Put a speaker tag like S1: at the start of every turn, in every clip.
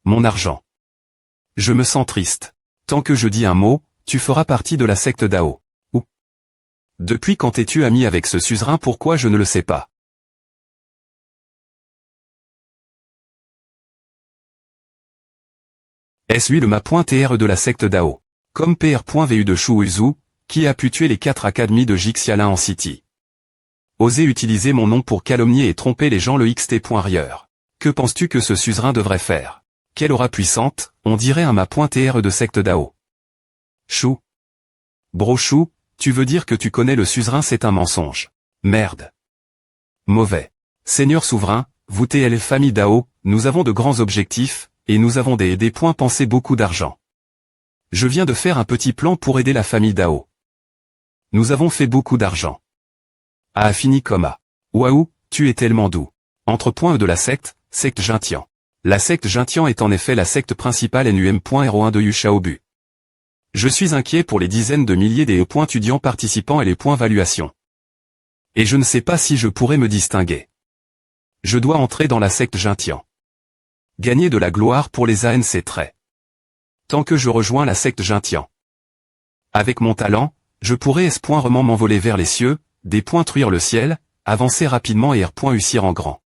S1: Mon argent. Je me sens triste. Tant que je dis un mot, tu feras partie de la secte Dao. Ou. Depuis quand es-tu ami avec ce suzerain? Pourquoi je ne le sais pas? Est-ce lui le ma.tr de la secte Dao? Comme pr.vu de Shu Uzu, qui a pu tuer les 4 académies de Jixialan en City. Oser utiliser mon nom pour calomnier et tromper les gens. Le xt.rieur. Que penses-tu que ce suzerain devrait faire? Quelle aura puissante, on dirait un ma.tr de secte Dao. Chou. Bro Chou, tu veux dire que tu connais le suzerain? C'est un mensonge. Merde. Mauvais. Seigneur souverain, vous TL famille Dao, nous avons de grands objectifs, et nous avons des points pensés beaucoup d'argent. Je viens de faire un petit plan pour aider la famille Dao. Nous avons fait beaucoup d'argent. A fini coma. Waouh, tu es tellement doux. Entre points de la secte Jintian. La secte Jintian est en effet la secte principale NUM.01 de Yu Shaobu. Je suis inquiet pour les dizaines de milliers des étudiants participants et les points valuation. Et je ne sais pas si je pourrais me distinguer. Je dois entrer dans la secte Jintian. Gagner de la gloire pour les ANC traits. Tant que je rejoins la secte Jintian. Avec mon talent, je pourrais espoirement m'envoler vers les cieux, truire le ciel, avancer rapidement et réussir en grand.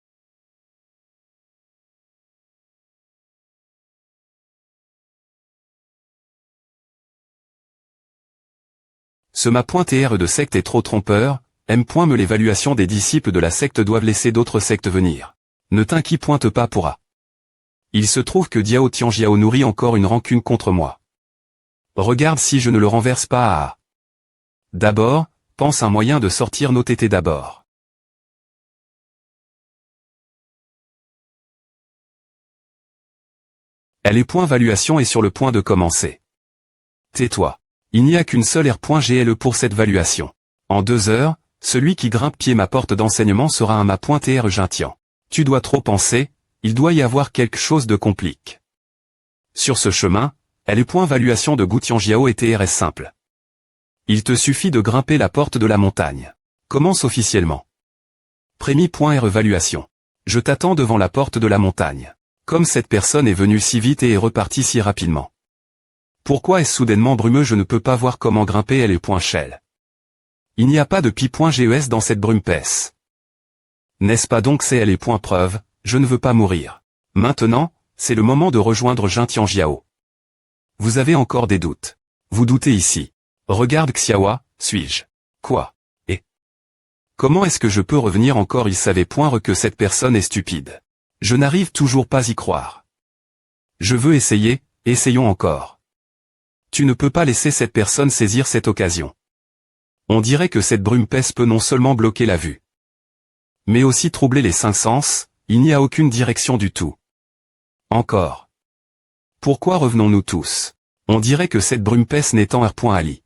S1: Ce ma.tr de secte est trop trompeur, me l'évaluation des disciples de la secte doivent laisser d'autres sectes venir. Ne t'inquiète pas pour A. Il se trouve que Diao Tianjiao nourrit encore une rancune contre moi. Regarde si je ne le renverse pas à A. D'abord, pense un moyen de sortir nos tétés d'abord. Elle est point valuation et sur le point de commencer. Tais-toi. Il n'y a qu'une seule R.GLE pour cette valuation. En 2 heures, celui qui grimpe pied ma porte d'enseignement sera un ma.tr Jintian. Tu dois trop penser, il doit y avoir quelque chose de compliqué. Sur ce chemin, elle est point valuation de Gu Tianjiao et TRS simple. Il te suffit de grimper la porte de la montagne. Commence officiellement. Prémi.R évaluation. Je t'attends devant la porte de la montagne. Comme cette personne est venue si vite et est repartie si rapidement. Pourquoi est-ce soudainement brumeux? Je ne peux pas voir comment grimper. Elle est point shell. Il n'y a pas de pi.ges dans cette brume épaisse. N'est-ce pas donc c'est elle est point preuve, je ne veux pas mourir. Maintenant, c'est le moment de rejoindre Jin Tianjiao. Vous avez encore des doutes. Vous doutez ici. Regarde Xiaoa, suis-je? Quoi? Et comment est-ce que je peux revenir encore? Il savait point que cette personne est stupide. Je n'arrive toujours pas à y croire. Je veux essayer, essayons encore. Tu ne peux pas laisser cette personne saisir cette occasion. On dirait que cette brume épaisse peut non seulement bloquer la vue, mais aussi troubler les 5 sens, il n'y a aucune direction du tout. Encore. Pourquoi revenons-nous tous? On dirait que cette brume épaisse n'est en R.Ali.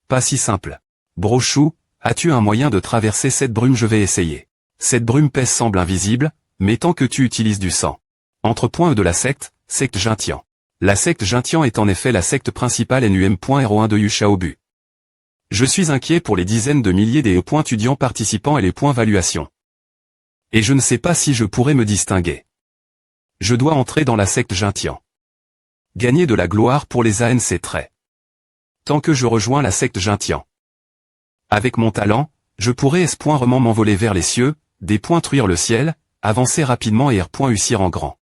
S1: Pas si simple. Brochou, as-tu un moyen de traverser cette brume? Je vais essayer. Cette brume épaisse semble invisible, mais tant que tu utilises du sang. Entre points de la secte Jintian. La secte Jintian est en effet la secte principale NUM.01 de Yu Shaobu. Je suis inquiet pour les dizaines de milliers des étudiants participants et les points valuation. Et je ne sais pas si je pourrais me distinguer. Je dois entrer dans la secte Jintian. Gagner de la gloire pour les ANC traits. Tant que je rejoins la secte Jintian. Avec mon talent, je pourrais espoirement m'envoler vers les cieux, truire le ciel, avancer rapidement et réussir en grand.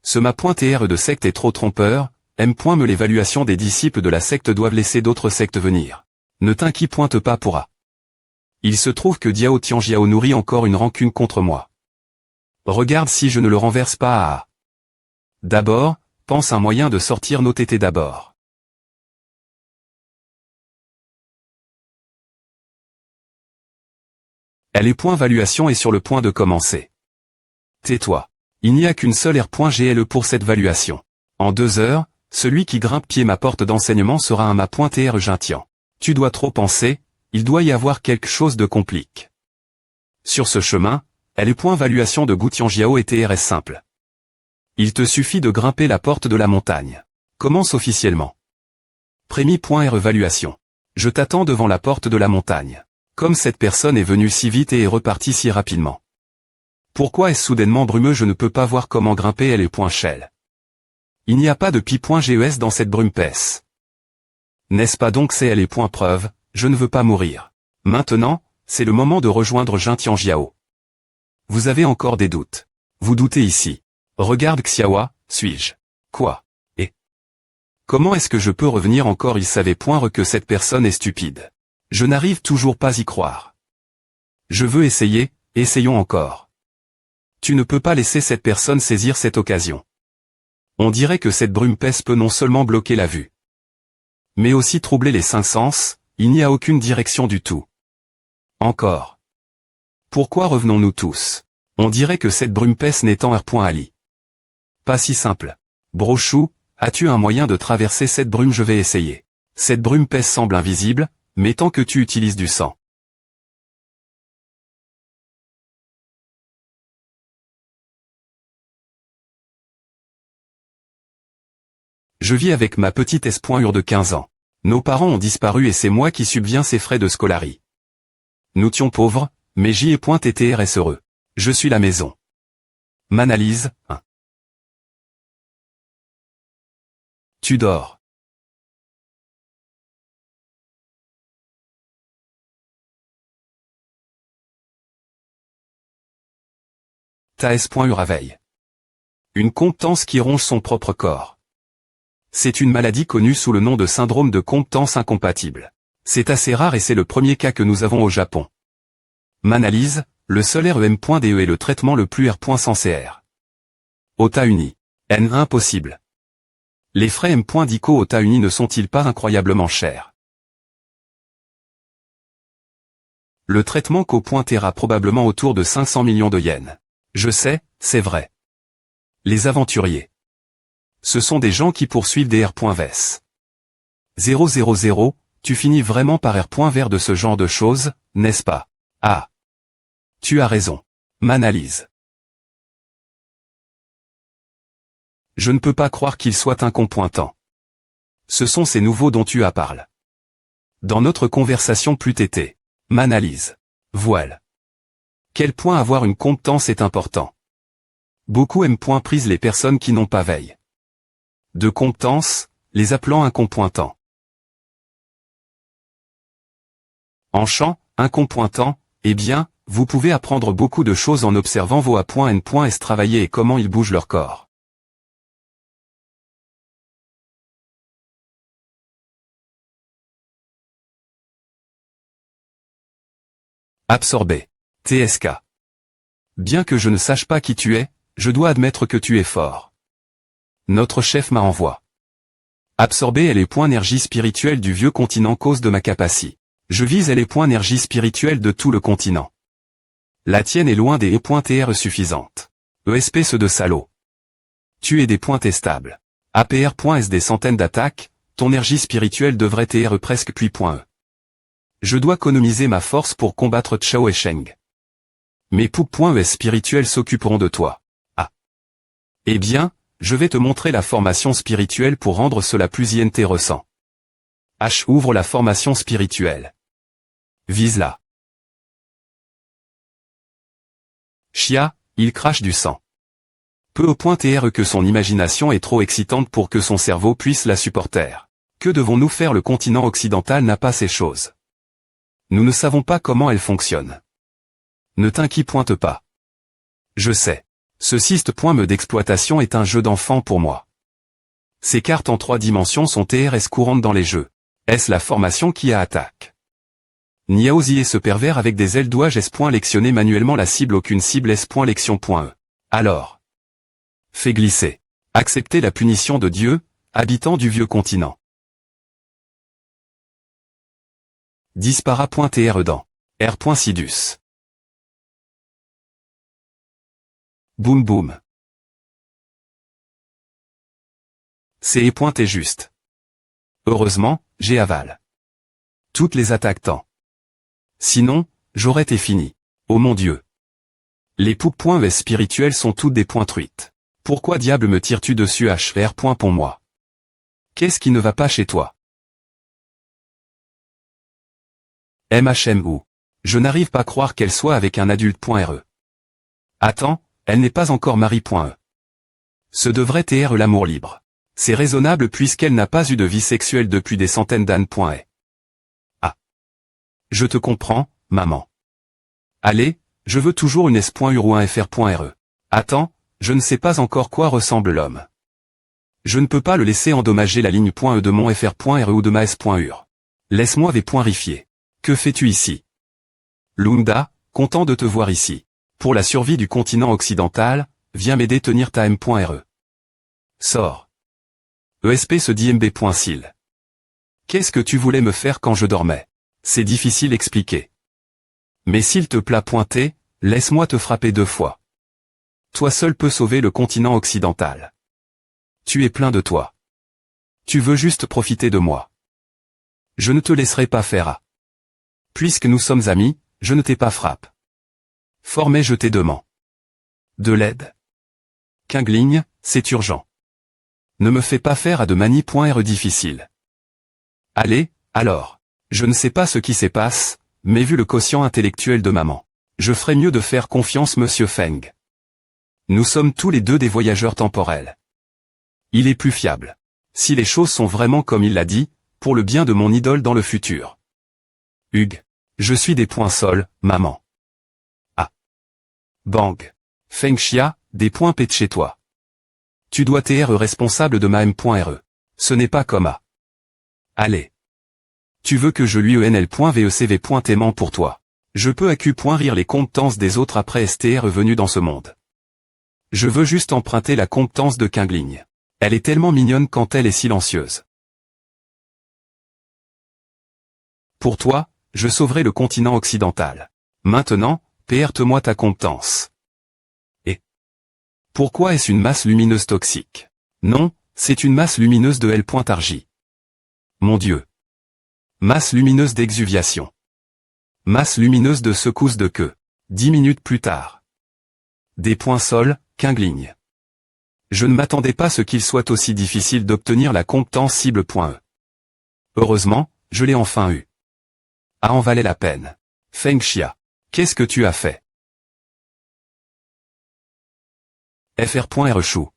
S1: Ce ma.tr de secte est trop trompeur, me l'évaluation des disciples de la secte doivent laisser d'autres sectes venir. Ne t'inquiète pas pour A. Il se trouve que Diao Tianjiao nourrit encore une rancune contre moi. Regarde si je ne le renverse pas à A. D'abord, pense un moyen de sortir nos tétés d'abord. Elle est point valuation et sur le point de commencer. Tais-toi. Il n'y a qu'une seule R.GLE pour cette valuation. En 2 heures, celui qui grimpe pied ma porte d'enseignement sera un ma.tr Jintian. Tu dois trop penser, il doit y avoir quelque chose de compliqué. Sur ce chemin, elle est point valuation de Gu Tianjiao et TRS simple. Il te suffit de grimper la porte de la montagne. Commence officiellement. Prémi.R évaluation. Je t'attends devant la porte de la montagne. Comme cette personne est venue si vite et est repartie si rapidement. Pourquoi est-ce soudainement brumeux? Je ne peux pas voir comment grimper elle est point Shell. Il n'y a pas de pi.ges dans cette brume épaisse. N'est-ce pas donc c'est elle est point preuve, je ne veux pas mourir. Maintenant, c'est le moment de rejoindre Jintianjiao. Vous avez encore des doutes. Vous doutez ici. Regarde Xiaoa, suis-je? Quoi? Et comment est-ce que je peux revenir encore? Il savait point que cette personne est stupide. Je n'arrive toujours pas y croire. Je veux essayer, essayons encore. Tu ne peux pas laisser cette personne saisir cette occasion. On dirait que cette brume épaisse peut non seulement bloquer la vue, mais aussi troubler les cinq sens, il n'y a aucune direction du tout. Encore. Pourquoi revenons-nous tous? On dirait que cette brume épaisse n'étant R.Ali. Pas si simple. Brochou, as-tu un moyen de traverser cette brume? Je vais essayer. Cette brume épaisse semble invisible, mais tant que tu utilises du sang. Je vis avec ma petite S.Ur de 15 ans. Nos parents ont disparu et c'est moi qui subviens ses frais de scolarie. Nous tions pauvres, mais j'y ai point été heureux. Je suis la maison. M'analyse, 1. Tu dors. Ta S.Ur veille. Une compétence qui ronge son propre corps. C'est une maladie connue sous le nom de syndrome de compétence incompatible. C'est assez rare et c'est le premier cas que nous avons au Japon. M'analyse, le seul REM.DE est le traitement le plus R.CR. Ota-Uni. N. Impossible. Les frais M.Dico Ota-Uni ne sont-ils pas incroyablement chers? Le traitement coûtera probablement autour de 500 millions de yens. Je sais, c'est vrai. Les aventuriers. Ce sont des gens qui poursuivent des R.Vs. 000, tu finis vraiment par R.Vert de ce genre de choses, n'est-ce pas? Ah. Tu as raison. M'analyse. Je ne peux pas croire qu'il soit incompétent. Ce sont ces nouveaux dont tu as parlé. Dans notre conversation plus tétée. M'analyse. Voile. Quel point avoir une compétence est important. Beaucoup prisent les personnes qui n'ont pas veille de compétence, les appelant incompétents. En chant, incompétent, eh bien, vous pouvez apprendre beaucoup de choses en observant vos A.N.S travailler et comment ils bougent leur corps. Absorber. TSK. Bien que je ne sache pas qui tu es, je dois admettre que tu es fort. Notre chef m'a envoyé. Absorber est les points énergie spirituelle du vieux continent cause de ma capacité. Je vise les points énergie spirituelle de tout le continent. La tienne est loin des E.TR suffisantes. ESP ceux de salaud. Tu es des points testables. APR.S des centaines d'attaques, ton énergie spirituelle devrait TR presque puis .E. Je dois économiser ma force pour combattre Chao et Sheng. Mes poup.es spirituels s'occuperont de toi. Ah. Eh bien, je vais te montrer la formation spirituelle pour rendre cela plus intéressant. H ouvre la formation spirituelle. Vise-la. Chia, il crache du sang. Peu au point TR que son imagination est trop excitante pour que son cerveau puisse la supporter. Que devons-nous faire? Le continent occidental n'a pas ces choses. Nous ne savons pas comment elles fonctionnent. Ne t'inquiète pas. Je sais. Ce système d'exploitation est un jeu d'enfant pour moi. Ces cartes en 3 dimensions sont TRS courantes dans les jeux. Est-ce la formation qui a attaque? Niaozi ce pervers avec des ailes dois-je lectionner manuellement la cible? Aucune cible lection.e. Alors. Fais glisser. Accepter la punition de Dieu, habitant du vieux continent. Dispara.tr dans. R.Sidus. Boum boum. C'est pointé juste. Heureusement, j'ai aval. Toutes les attaques tant. Sinon, j'aurais été fini. Oh mon Dieu. Les poup.es spirituels sont toutes des points truites. Pourquoi diable me tires-tu dessus HR. Pour moi? Qu'est-ce qui ne va pas chez toi? MHMU. Je n'arrive pas à croire qu'elle soit avec un adulte.re. Attends, elle n'est pas encore Marie.e. Ce devrait être l'amour libre. C'est raisonnable puisqu'elle n'a pas eu de vie sexuelle depuis des centaines d'années. Ah. Je te comprends, maman. Allez, je veux toujours une S.ur ou un FR.re. Attends, je ne sais pas encore quoi ressemble l'homme. Je ne peux pas le laisser endommager la ligne.e de mon FR.re ou de ma S.ur. Laisse-moi vérifier. Que fais-tu ici? Lunda, content de te voir ici. Pour la survie du continent occidental, viens m'aider tenir ta M.re. Sors. ESP se dit MB.sil. Qu'est-ce que tu voulais me faire quand je dormais? C'est difficile expliquer. Mais s'il te plaît pointer, laisse-moi te frapper 2 fois. Toi seul peux sauver le continent occidental. Tu es plein de toi. Tu veux juste profiter de moi. Je ne te laisserai pas faire à. Puisque nous sommes amis, je ne t'ai pas frappe. Formé je t'ai demandé. De l'aide. Kingling, c'est urgent. Ne me fais pas faire à de mani.re difficile. Allez, alors. Je ne sais pas ce qui se passe, mais vu le quotient intellectuel de maman, je ferais mieux de faire confiance monsieur Feng. Nous sommes tous les deux des voyageurs temporels. Il est plus fiable. Si les choses sont vraiment comme il l'a dit, pour le bien de mon idole dans le futur. Hugues. Je suis des points sols, maman. Ah. Bang. Feng Xia, des points P de chez toi. Tu dois être responsable de ma M.re. Ce n'est pas comme A. Allez. Tu veux que je lui enl.vecv.aimant pour toi. Je peux accu.rire les compétences des autres après STR venus dans ce monde. Je veux juste emprunter la compétence de Kingling. Elle est tellement mignonne quand elle est silencieuse. Pour toi, je sauverai le continent occidental. Maintenant, perte-moi ta compétence. Et pourquoi est-ce une masse lumineuse toxique? Non, c'est une masse lumineuse de L.Argy. Mon Dieu. Masse lumineuse d'exuviation. Masse lumineuse de secousse de queue. 10 minutes plus tard. Des points sols, Kingling. Je ne m'attendais pas à ce qu'il soit aussi difficile d'obtenir la compétence cible.e. Heureusement, je l'ai enfin eu. Ah, en valait la peine. Feng Xia. Qu'est-ce que tu as fait? FR.re chou.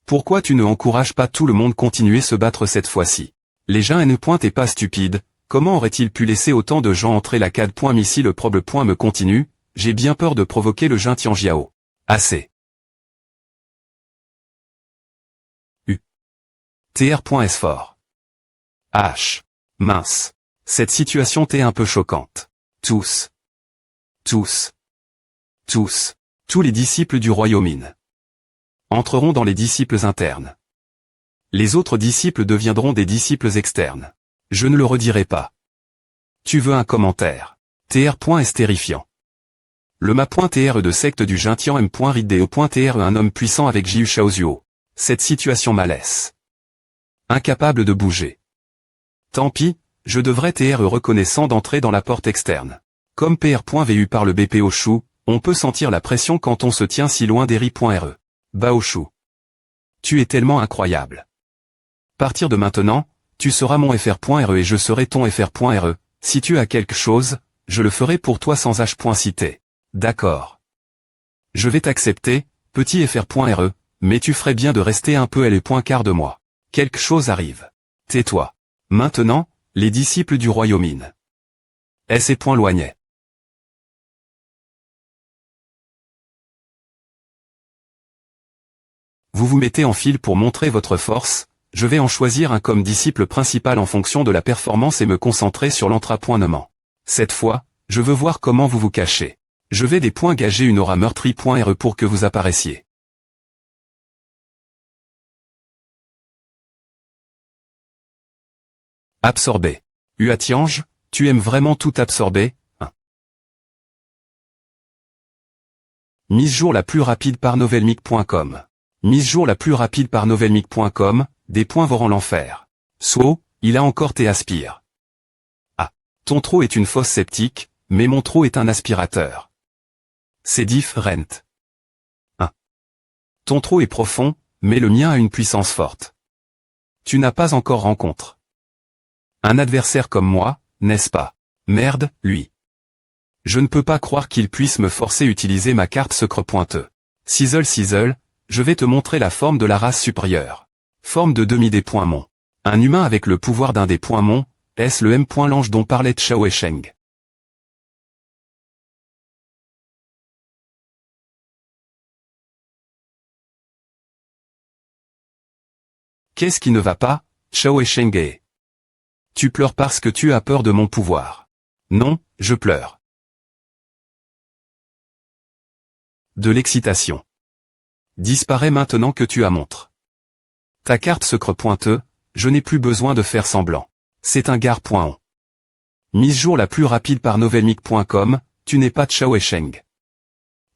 S1: Pourquoi tu ne encourages pas tout le monde continuer se battre cette fois-ci? Les gens ne pointent pas stupides, comment aurait-il pu laisser autant de gens entrer la CAD.mi si le proble point me continue? J'ai bien peur de provoquer le Jin Tianjiao. Assez. U. TR.S fort. H. Mince. Cette situation t'est un peu choquante. Tous. Tous les disciples du Royaume entreront dans les disciples internes. Les autres disciples deviendront des disciples externes. Je ne le redirai pas. Tu veux un commentaire? TR.S terrifiant. Le ma.TR de secte du Jintian M.RIDE.TR un homme puissant avec Jiu Shaozuo. Cette situation malaise. Incapable de bouger. Tant pis, je devrais être reconnaissant d'entrer dans la porte externe. Comme PR.VU par le BPO Chou, on peut sentir la pression quand on se tient si loin d'Eri.re. Bao Chou. Tu es tellement incroyable. Partir de maintenant, tu seras mon FR.re et je serai ton FR.re. Si tu as quelque chose, je le ferai pour toi sans H.cité. D'accord. Je vais t'accepter, petit FR.re, mais tu ferais bien de rester un peu L.quart de moi. Quelque chose arrive. Tais-toi. Maintenant, les disciples du Royaume. S.loignet. Vous vous mettez en file pour montrer votre force, je vais en choisir un comme disciple principal en fonction de la performance et me concentrer sur l'entrapointement. Cette fois, je veux voir comment vous vous cachez. Je vais des points gager une aura meurtrie.re pour que vous apparaissiez. Absorber. Uatiange, tu aimes vraiment tout absorber, hein? Mise jour la plus rapide par novelmic.com. Mise jour la plus rapide par novelmic.com, des points vorant l'enfer. So, il a encore tes aspires. Ah. Ton trou est une fosse septique, mais mon trou est un aspirateur. C'est different. 1. Ton trou est profond, mais le mien a une puissance forte. Tu n'as pas encore rencontré un adversaire comme moi, n'est-ce pas? Merde, lui. Je ne peux pas croire qu'il puisse me forcer à utiliser ma carte secret pointeux. Sizzle, je vais te montrer la forme de la race supérieure. Forme de demi-des points Mon. Un humain avec le pouvoir d'un des points Mon, est-ce le M. L'ange dont parlait Chao Sheng. Qu'est-ce qui ne va pas, Chao Sheng? Tu pleures parce que tu as peur de mon pouvoir. Non, je pleure. De l'excitation. Disparaît maintenant que tu as montre. Ta carte secret pointeux, je n'ai plus besoin de faire semblant. C'est un gare.on. Mise jour la plus rapide par novelmic.com, tu n'es pas Chao Sheng.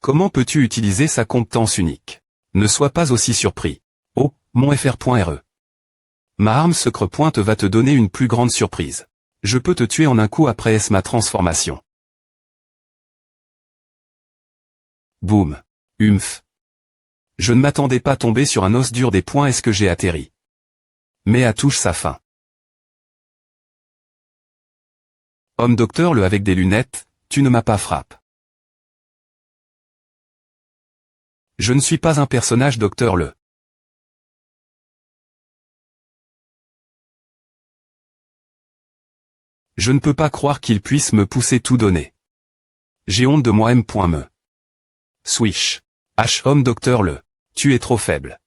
S1: Comment peux-tu utiliser sa compétence unique? Ne sois pas aussi surpris. Oh, mon fr.re. Ma arme secret pointe va te donner une plus grande surprise. Je peux te tuer en un coup après ma transformation. Boum. Humph. Je ne m'attendais pas à tomber sur un os dur des points. Est-ce que j'ai atterri? Mais à touche sa fin. Homme docteur le avec des lunettes, tu ne m'as pas frappé. Je ne suis pas un personnage docteur le. Je ne peux pas croire qu'il puisse me pousser tout donner. J'ai honte de moi M.me. Swish. H. Homme docteur le. Tu es trop faible.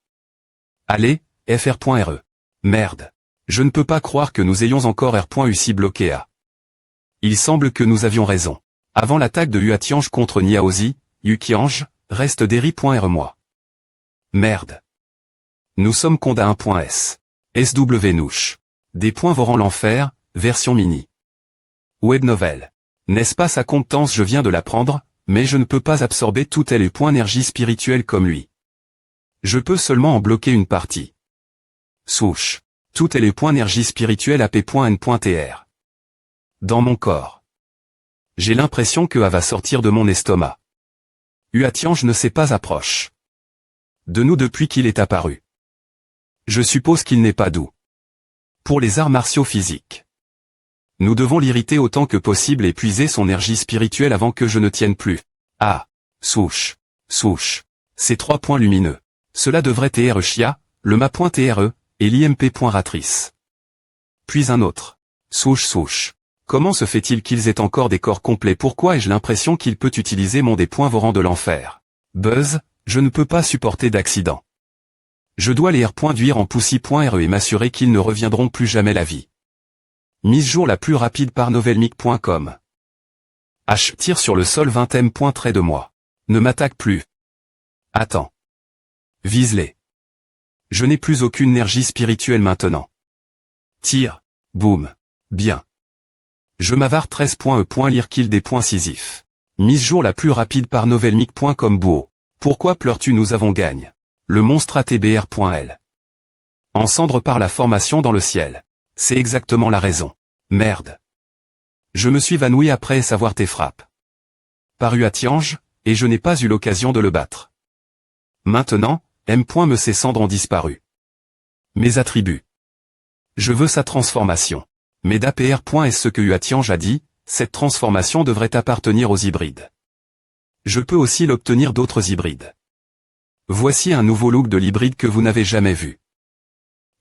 S1: Allez, fr.re. Merde. Je ne peux pas croire que nous ayons encore R.UC bloqué à. Il semble que nous avions raison. Avant l'attaque de Huatiange contre Niaozi, Yukiange, reste Derry.re moi. Merde. Nous sommes condamnés à 1.s. SW Nouche. Des points vorant l'enfer, version mini. Web novel. N'est-ce pas sa compétence? Je viens de l'apprendre, mais je ne peux pas absorber tout les points énergie spirituelle comme lui. Je peux seulement en bloquer une partie. Souche. Tout les points énergie spirituelle AP.N.TR. Dans mon corps. J'ai l'impression que A va sortir de mon estomac. Huatiange ne s'est pas approche de nous depuis qu'il est apparu. Je suppose qu'il n'est pas doux. Pour les arts martiaux physiques. Nous devons l'irriter autant que possible et puiser son énergie spirituelle avant que je ne tienne plus. Ah. Souche. Ces 3 points lumineux. Cela devrait TR Chia, le ma.TRE, et l'IMP.Ratrice. Puis un autre. Souche. Comment se fait-il qu'ils aient encore des corps complets? Pourquoi ai-je l'impression qu'il peut utiliser mon des points vorants de l'enfer? Buzz, je ne peux pas supporter d'accident. Je dois les R.duire en Poussy.re et m'assurer qu'ils ne reviendront plus jamais la vie. Mise jour la plus rapide par novelmic.com. H. Tire sur le sol 20m. Trait de moi. Ne m'attaque plus. Attends. Vise-les. Je n'ai plus aucune énergie spirituelle maintenant. Tire. Boum. Bien. Je m'avare 13.e. Lire kill des points Sisyphe. Mise jour la plus rapide par novelmic.com. Bouo. Pourquoi pleures-tu? Nous avons gagne. Le monstre ATBR.L. En cendre par la formation dans le ciel. C'est exactement la raison. Merde. Je me suis évanoui après savoir tes frappes. Par Huatiange, et je n'ai pas eu l'occasion de le battre. Maintenant, M. Ses cendres ont disparu. Mes attributs. Je veux sa transformation. Mais d'APR. Est ce que Huatiange a dit, cette transformation devrait appartenir aux hybrides. Je peux aussi l'obtenir d'autres hybrides. Voici un nouveau look de l'hybride que vous n'avez jamais vu.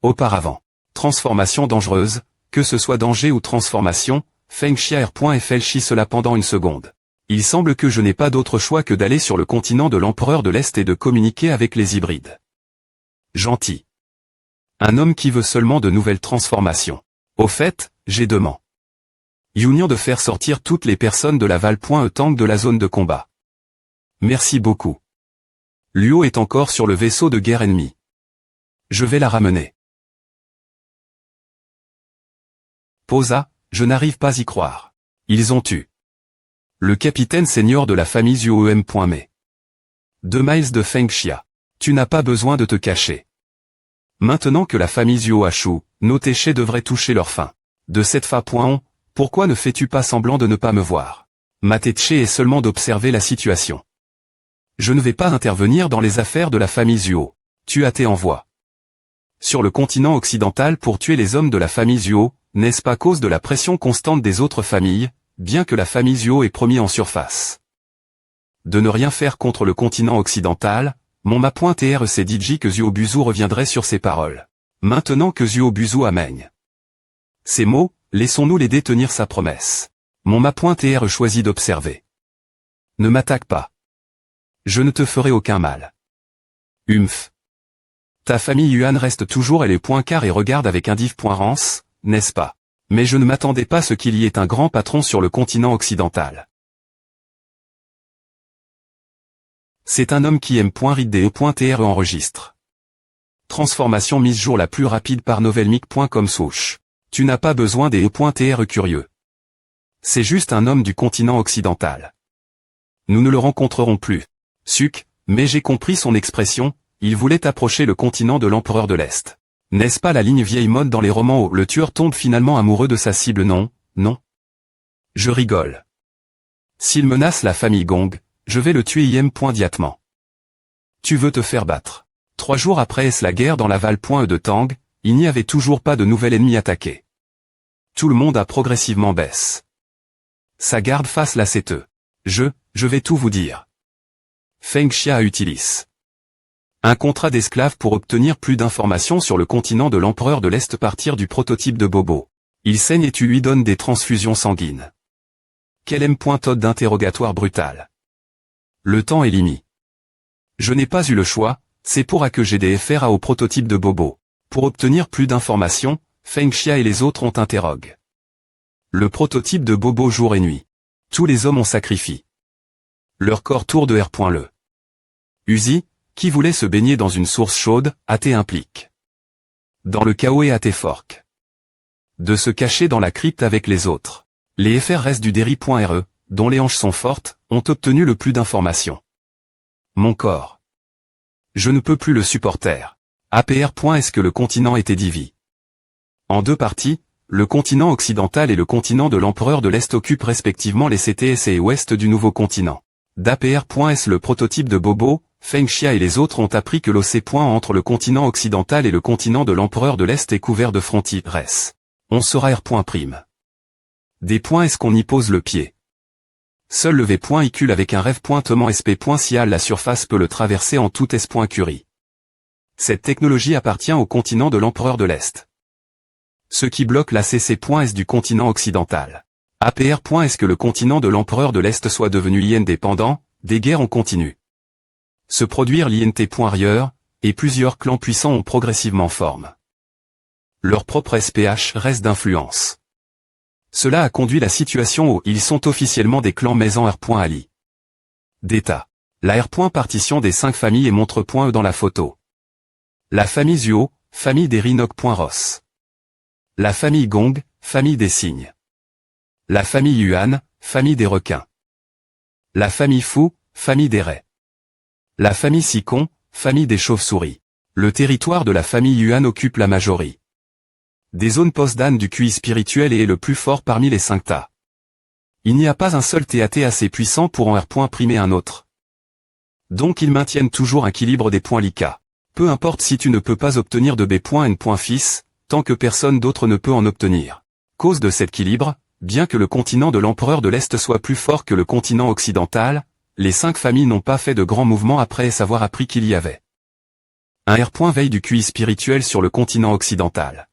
S1: Auparavant. Transformation dangereuse, que ce soit danger ou transformation, Feng Xia R.FL chie cela pendant une seconde. Il semble que je n'ai pas d'autre choix que d'aller sur le continent de l'empereur de l'Est et de communiquer avec les hybrides. Gentil. Un homme qui veut seulement de nouvelles transformations. Au fait, j'ai demandé. Union de faire sortir toutes les personnes de la Val.E tank de la zone de combat. Merci beaucoup. Luo est encore sur le vaisseau de guerre ennemi. Je vais la ramener. Posa, je n'arrive pas à y croire. Ils ont eu. Le capitaine senior de la famille Zuo.M. 2 miles de Feng Xia. Tu n'as pas besoin de te cacher. Maintenant que la famille Zuo a chou, nos téchés devraient toucher leur fin. De cette fa.on, pourquoi ne fais-tu pas semblant de ne pas me voir? Ma téché est seulement d'observer la situation. Je ne vais pas intervenir dans les affaires de la famille Zuo. Tu as tes envois. Sur le continent occidental pour tuer les hommes de la famille Zuo, n'est-ce pas à cause de la pression constante des autres familles, bien que la famille Zuo ait promis en surface de ne rien faire contre le continent occidental, mon ma.tr s'est dit que Zuo Buzu reviendrait sur ses paroles. Maintenant que Zuo Buzu amène ces mots, laissons-nous l'aider tenir sa promesse. Mon ma.tr choisit d'observer. Ne m'attaque pas. Je ne te ferai aucun mal. Humph. Ta famille Yuan reste toujours et les points car et regarde avec indiv.rance, n'est-ce pas? Mais je ne m'attendais pas à ce qu'il y ait un grand patron sur le continent occidental. C'est un homme qui aime .read.de.tr enregistre. Transformation mise jour la plus rapide par novelmic.com souche. Tu n'as pas besoin des .tr curieux. C'est juste un homme du continent occidental. Nous ne le rencontrerons plus. Suc, mais j'ai compris son expression, il voulait approcher le continent de l'empereur de l'Est. N'est-ce pas la ligne vieille mode dans les romans où le tueur tombe finalement amoureux de sa cible? Non, non. Je rigole. S'il menace la famille Gong, je vais le tuer immédiatement. Tu veux te faire battre. 3 jours après la guerre dans l'aval.e de Tang, il n'y avait toujours pas de nouvel ennemi attaqué. Tout le monde a progressivement baissé sa garde face la CTE. Je vais tout vous dire. Feng Xia utilise un contrat d'esclave pour obtenir plus d'informations sur le continent de l'empereur de l'Est partir du prototype de Bobo. Il saigne et tu lui donnes des transfusions sanguines. Quel M.Todd d'interrogatoire brutal. Le temps est limité. Je n'ai pas eu le choix, c'est pour que j'ai des FRA au prototype de Bobo. Pour obtenir plus d'informations, Feng Xia et les autres ont interrogué le prototype de Bobo jour et nuit. Tous les hommes ont sacrifié leur corps tour de R.le. Uzi, qui voulait se baigner dans une source chaude, AT implique. Dans le chaos et AT fork. De se cacher dans la crypte avec les autres. Les FRS du Derry.re, dont les hanches sont fortes, ont obtenu le plus d'informations. Mon corps. Je ne peux plus le supporter. APR. Est-ce que le continent était divisé en 2 parties? Le continent occidental et le continent de l'empereur de l'Est occupent respectivement les CTS et ouest du nouveau continent. d'APR. Est-ce le prototype de Bobo? Feng Xia et les autres ont appris que l'OC. Entre le continent occidental et le continent de l'empereur de l'Est est couvert de frontières. On sera R. Des points est-ce qu'on y pose le pied? Seul le V.IQ avec un rêve. SP.Sial la surface peut le traverser en tout S.Curie. Cette technologie appartient au continent de l'empereur de l'Est. Ce qui bloque la CC.S du continent occidental. APR. Est-ce que le continent de l'empereur de l'Est soit devenu indépendant? Des guerres ont continué. Se produire l'INT. Et plusieurs clans puissants ont progressivement forme. Leur propre SPH reste d'influence. Cela a conduit la situation où ils sont officiellement des clans mais en R.Ali. D'état. La R. Partition des 5 familles et montre.e dans la photo. La famille Zuo, famille des Rhinoc.Ross. La famille Gong, famille des cygnes. La famille Yuan, famille des requins. La famille Fu, famille des raies. La famille Sikon, famille des chauves-souris. Le territoire de la famille Yuan occupe la majorité des zones post-dan du QI spirituel et est le plus fort parmi les 5 tas. Il n'y a pas un seul TAT assez puissant pour en R. primer un autre. Donc ils maintiennent toujours un équilibre des points Lika. Peu importe si tu ne peux pas obtenir de B.N. Fils, tant que personne d'autre ne peut en obtenir. Cause de cet équilibre, bien que le continent de l'empereur de l'Est soit plus fort que le continent occidental, les 5 familles n'ont pas fait de grands mouvements après avoir appris qu'il y avait un R. Veille du QI spirituel sur le continent occidental.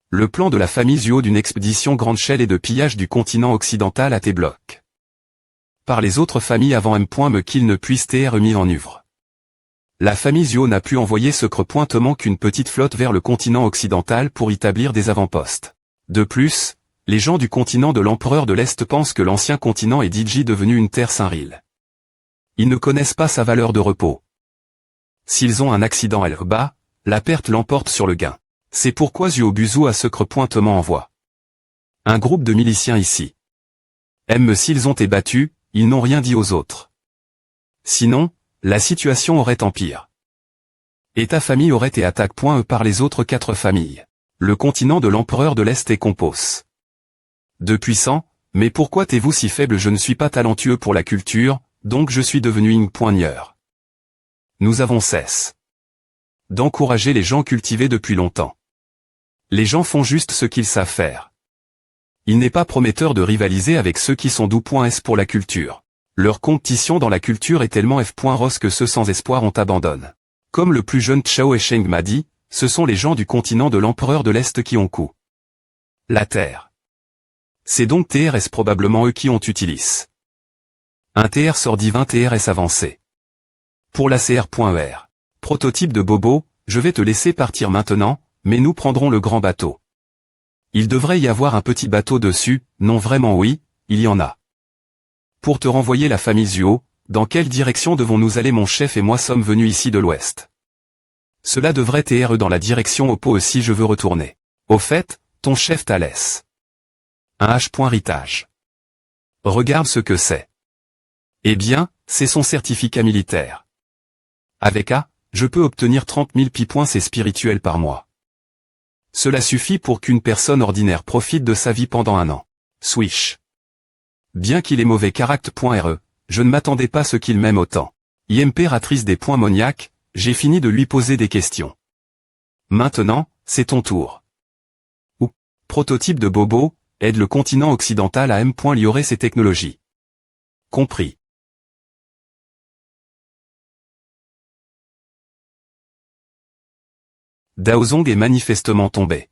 S1: Le plan de la famille Zuo d'une expédition grande échelle et de pillage du continent occidental a été bloqué par les autres familles avant M. qu'ils ne puissent être mis en œuvre. La famille Zuo n'a pu envoyer secrètement qu'une petite flotte vers le continent occidental pour établir des avant-postes. De plus, les gens du continent de l'empereur de l'Est pensent que l'ancien continent est devenu une terre Saint-Ril. Ils ne connaissent pas sa valeur de repos. S'ils ont un accident bas, la perte l'emporte sur le gain. C'est pourquoi Zuo Buzu a secrètement envoie un groupe de miliciens ici. S'ils ont été battus, ils n'ont rien dit aux autres. Sinon, la situation aurait empire. Et ta famille aurait été attaquée par les autres 4 familles. Le continent de l'empereur de l'Est est compos de puissants, mais pourquoi t'es-vous si faible? Je ne suis pas talentueux pour la culture, donc je suis devenu une poigneur. Nous avons cesse d'encourager les gens cultivés depuis longtemps. Les gens font juste ce qu'ils savent faire. Il n'est pas prometteur de rivaliser avec ceux qui sont doux.s pour la culture. Leur compétition dans la culture est tellement f.ros que ceux sans espoir ont abandonne. Comme le plus jeune Chao Esheng m'a dit, ce sont les gens du continent de l'empereur de l'Est qui ont coup. La Terre. C'est donc TRS probablement eux qui ont utilisé. Un TR sort divin TRS avancé. Pour la CR.ER. Prototype de Bobo, je vais te laisser partir maintenant, mais nous prendrons le grand bateau. Il devrait y avoir un petit bateau dessus, non vraiment oui, il y en a. Pour te renvoyer la famille Zuo, dans quelle direction devons-nous aller? Mon chef et moi sommes venus ici de l'ouest. Cela devrait être dans la direction opposée si je veux retourner. Au fait, ton chef t'a laissé un H.ritage. Regarde ce que c'est. Eh bien, c'est son certificat militaire. Avec A, je peux obtenir 30 000 pi-points c'est spirituel par mois. Cela suffit pour qu'une personne ordinaire profite de sa vie pendant un an. Swish. Bien qu'il ait mauvais caractère.re, je ne m'attendais pas à ce qu'il m'aime autant. Impératrice des points moniaques, j'ai fini de lui poser des questions. Maintenant, c'est ton tour. Ou, prototype de Bobo, aide le continent occidental à améliorer ses technologies. Compris. Daozong est manifestement tombé.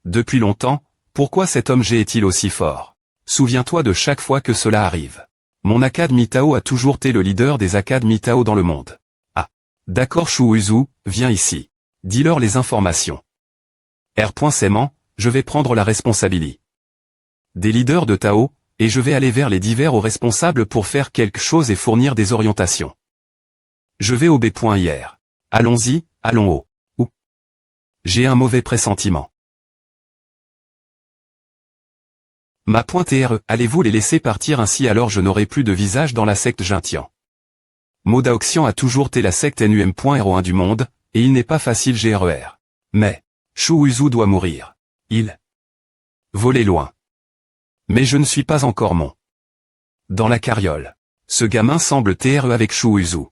S1: Depuis longtemps, pourquoi cet homme G est-il aussi fort? Souviens-toi de chaque fois que cela arrive. Mon Academy Tao a toujours été le leader des Academy Tao dans le monde. Ah. D'accord Shu Uzu, viens ici. Dis-leur les informations. R.Saiman, je vais prendre la responsabilité des leaders de Tao, et je vais aller vers les divers hauts responsables pour faire quelque chose et fournir des orientations. Je vais au B.hier. Allons-y, allons haut. Ou. J'ai un mauvais pressentiment. Ma .re, allez-vous les laisser partir ainsi alors je n'aurai plus de visage dans la secte Jintian. Modaoxian a toujours été la secte NUM.01 du monde, et il n'est pas facile GRER. Mais, Shu Uzu doit mourir. Il volait loin. Mais je ne suis pas encore mon. Dans la carriole. Ce gamin semble TRE avec Shu Uzu.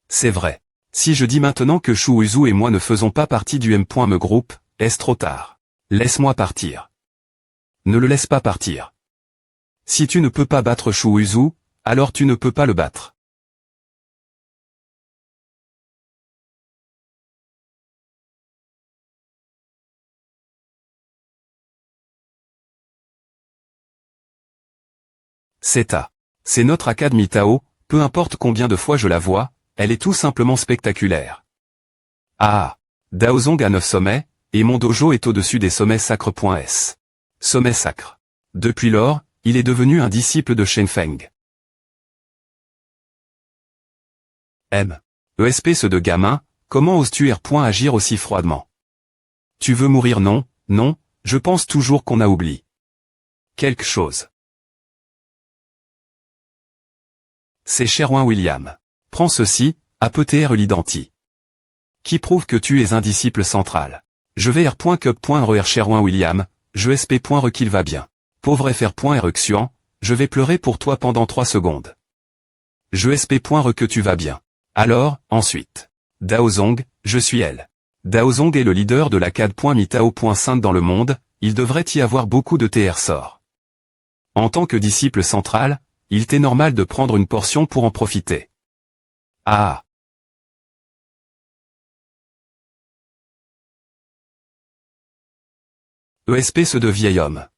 S1: C'est vrai. Si je dis maintenant que Shu Uzu et moi ne faisons pas partie du M.me groupe, est-ce trop tard? Laisse-moi partir. Ne le laisse pas partir. Si tu ne peux pas battre Shu Uzu, alors tu ne peux pas le battre. C'est notre Academy Tao, peu importe combien de fois je la vois, elle est tout simplement spectaculaire. Ah, Daozong a 9 sommets, et mon dojo est au-dessus des sommets sacres.s. Sommet sacre. Depuis lors, il est devenu un disciple de Shen Feng. ESP ce de gamin, comment oses-tu agir aussi froidement? Tu veux mourir? Non, non, je pense toujours qu'on a oublié quelque chose. C'est Sherwin William. Prends ceci, APTR l'identi. Qui prouve que tu es un disciple central. Je vais R.Cup.RER Sherwin William, je SP.re qu'il va bien. Pauvre FR.RE Xuan, je vais pleurer pour toi pendant 3 secondes. Je SP.re que tu vas bien. Alors, ensuite. Daozong, je suis elle. Daozong est le leader de la CAD.MiTao.5 dans le monde, il devrait y avoir beaucoup de TR sorts. En tant que disciple central, il t'est normal de prendre une portion pour en profiter. Ah. ESP ce de vieil homme.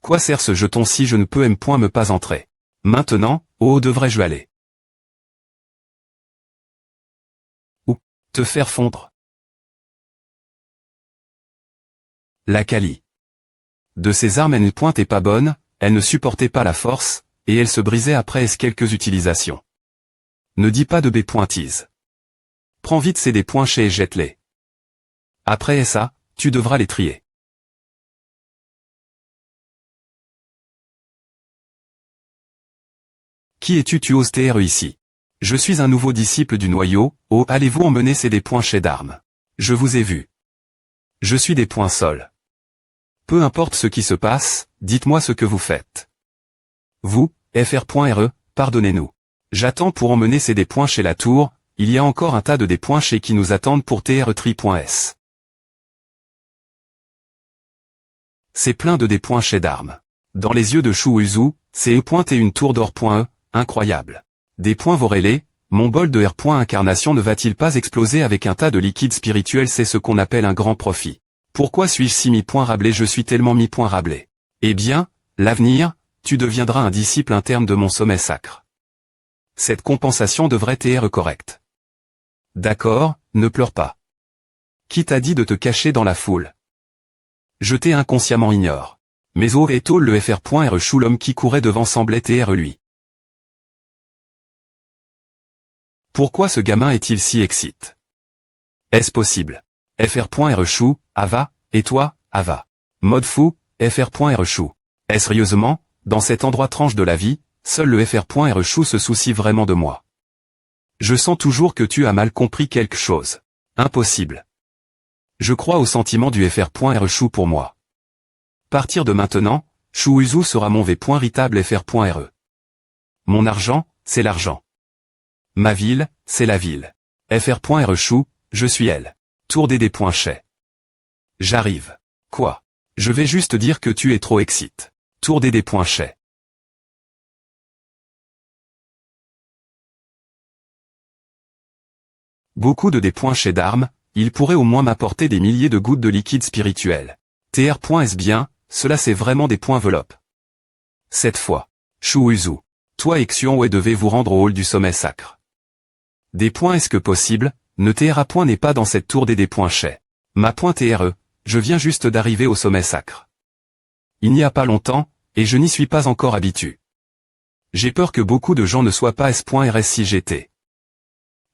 S1: Quoi sert ce jeton si je ne peux me pas entrer? Maintenant, où devrais-je aller? Ou, te faire fondre. La Kali. De ces armes elle n'était pas bonne, elle ne supportait pas la force, et elle se brisait après quelques utilisations. Ne dis pas de B.tease. Prends vite ces des points chez et jette-les. Après ça, tu devras les trier. Qui es-tu? Tu oses TR ici. Je suis un nouveau disciple du noyau, oh allez-vous emmener ces des points chez d'armes. Je vous ai vu. Je suis des points sol. Peu importe ce qui se passe, dites-moi ce que vous faites. Vous, FR.RE, pardonnez-nous. J'attends pour emmener ces des points chez la tour, il y a encore un tas de des points chez qui nous attendent pour TR3.s. C'est plein de des points chez d'armes. Dans les yeux de Shu Uzu, c'est E. et une tour d'or. Incroyable. Des points Vorélé, mon bol de R. Incarnation ne va-t-il pas exploser avec un tas de liquide spirituel? C'est ce qu'on appelle un grand profit. Pourquoi suis-je si mi-Rabelais? Je suis tellement mi-Rabelais. Eh bien, l'avenir, tu deviendras un disciple interne de mon sommet sacre. Cette compensation devrait être correcte. D'accord, ne pleure pas. Qui t'a dit de te cacher dans la foule? Je t'ai inconsciemment ignore. Mais oh et tôle le Fr.R. Chou, l'homme qui courait devant semblait être lui. Pourquoi ce gamin est-il si excite? Est-ce possible? Fr.R. Chou, Ava, et toi, Ava. Mode fou, Fr.R. Chou. Est-ce sérieusement, dans cet endroit tranche de la vie, seul le Fr.R. Chou se soucie vraiment de moi? Je sens toujours que tu as mal compris quelque chose. Impossible. Je crois au sentiment du Fr.R. Chou pour moi. Partir de maintenant, Shu Uzu sera mon véritable Fr.re. Mon argent, c'est l'argent. Ma ville, c'est la ville. Fr.re Chou, je suis elle. Tour des chais. J'arrive. Quoi? Je vais juste dire que tu es trop excite. Tour des chais. Beaucoup de chez d'armes, il pourrait au moins m'apporter des milliers de gouttes de liquide spirituel. Est-ce bien, cela c'est vraiment des points enveloppes. Cette fois, Shu Uzu, toi et Xiong devez vous rendre au hall du sommet sacre. Des points est-ce que possible, ne point n'est pas dans cette tour des chais. Ma point je viens juste d'arriver au sommet sacre. Il n'y a pas longtemps, et je n'y suis pas encore habitué. J'ai peur que beaucoup de gens ne soient pas S.RS si j'étais.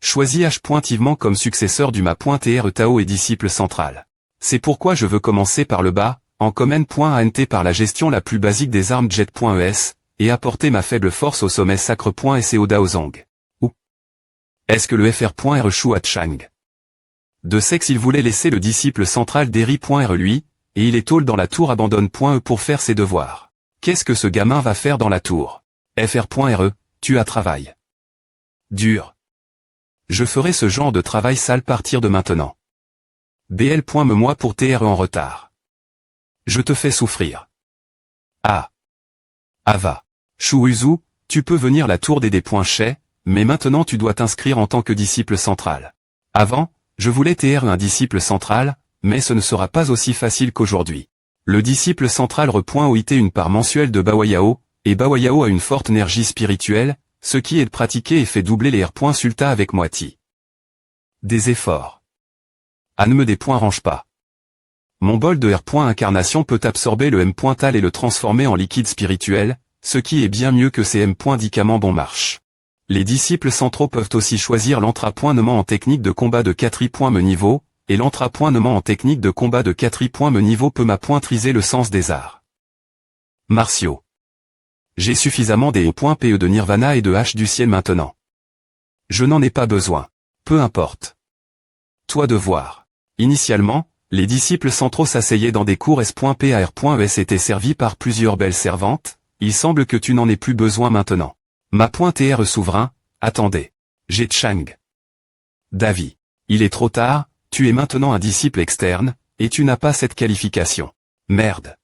S1: Choisis H. comme successeur du Ma.TR Tao et disciple central. C'est pourquoi je veux commencer par le bas, en command.ant par la gestion la plus basique des armes Jet.es, et apporter ma faible force au sommet sacre.s et au Daozang. Ou est-ce que le Fr.R Chou à Chang? De sexe il voulait laisser le disciple central d'Eri.R lui, et il est tôle dans la tour abandonne.e pour faire ses devoirs. Qu'est-ce que ce gamin va faire dans la tour? Fr.re, tu as travail. Dur. Je ferai ce genre de travail sale partir de maintenant. BL. moi pour TR en retard. Je te fais souffrir. Ah. Ava. Shu Uzu, tu peux venir la tour des chais, mais maintenant tu dois t'inscrire en tant que disciple central. Avant, je voulais TR un disciple central, mais ce ne sera pas aussi facile qu'aujourd'hui. Le disciple central OIT une part mensuelle de Bawayao, et Bawayao a une forte énergie spirituelle, ce qui est de pratiquer et fait doubler les R. Sulta avec moitié. Des efforts. À ne me des points range pas. Mon bol de R. Incarnation peut absorber le M. Tal et le transformer en liquide spirituel, ce qui est bien mieux que ces M. Dicaments bon marche. Les disciples centraux peuvent aussi choisir l'entrapointement en technique de combat de 4 me niveau, et l'entrapointement en technique de combat de 4 me niveau peut m'appointriser le sens des arts martiaux. J'ai suffisamment des PE de Nirvana et de H du ciel maintenant. Je n'en ai pas besoin. Peu importe. Toi de voir. Initialement, les disciples centraux s'asseyaient dans des cours S.PAR.ES étaient servis par plusieurs belles servantes, il semble que tu n'en aies plus besoin maintenant. Ma .TR souverain, attendez. J'ai Chang. Davi. Il est trop tard, tu es maintenant un disciple externe, et tu n'as pas cette qualification. Merde.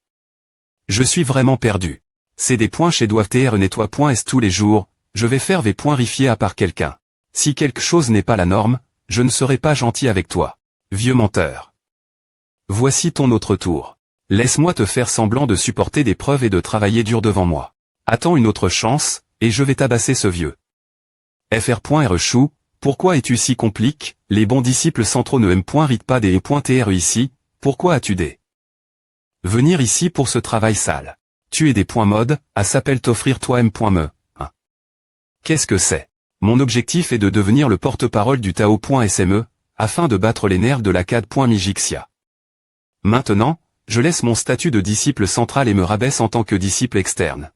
S1: Je suis vraiment perdu. C'est des points chez doivent TR nettoie.s tous les jours, je vais faire rifier à part quelqu'un. Si quelque chose n'est pas la norme, je ne serai pas gentil avec toi. Vieux menteur. Voici ton autre tour. Laisse-moi te faire semblant de supporter des preuves et de travailler dur devant moi. Attends une autre chance, et je vais tabasser ce vieux. Fr.R Chou, pourquoi es-tu si complique? Les bons disciples centraux ne m.rit pas des e.tr ici, pourquoi as-tu des venir ici pour ce travail sale? Tu es des points mode, à s'appelle t'offrir toi m.me. Hein. Qu'est-ce que c'est? Mon objectif est de devenir le porte-parole du Tao.sme, afin de battre les nerfs de la CAD.mijixia. Maintenant, je laisse mon statut de disciple central et me rabaisse en tant que disciple externe.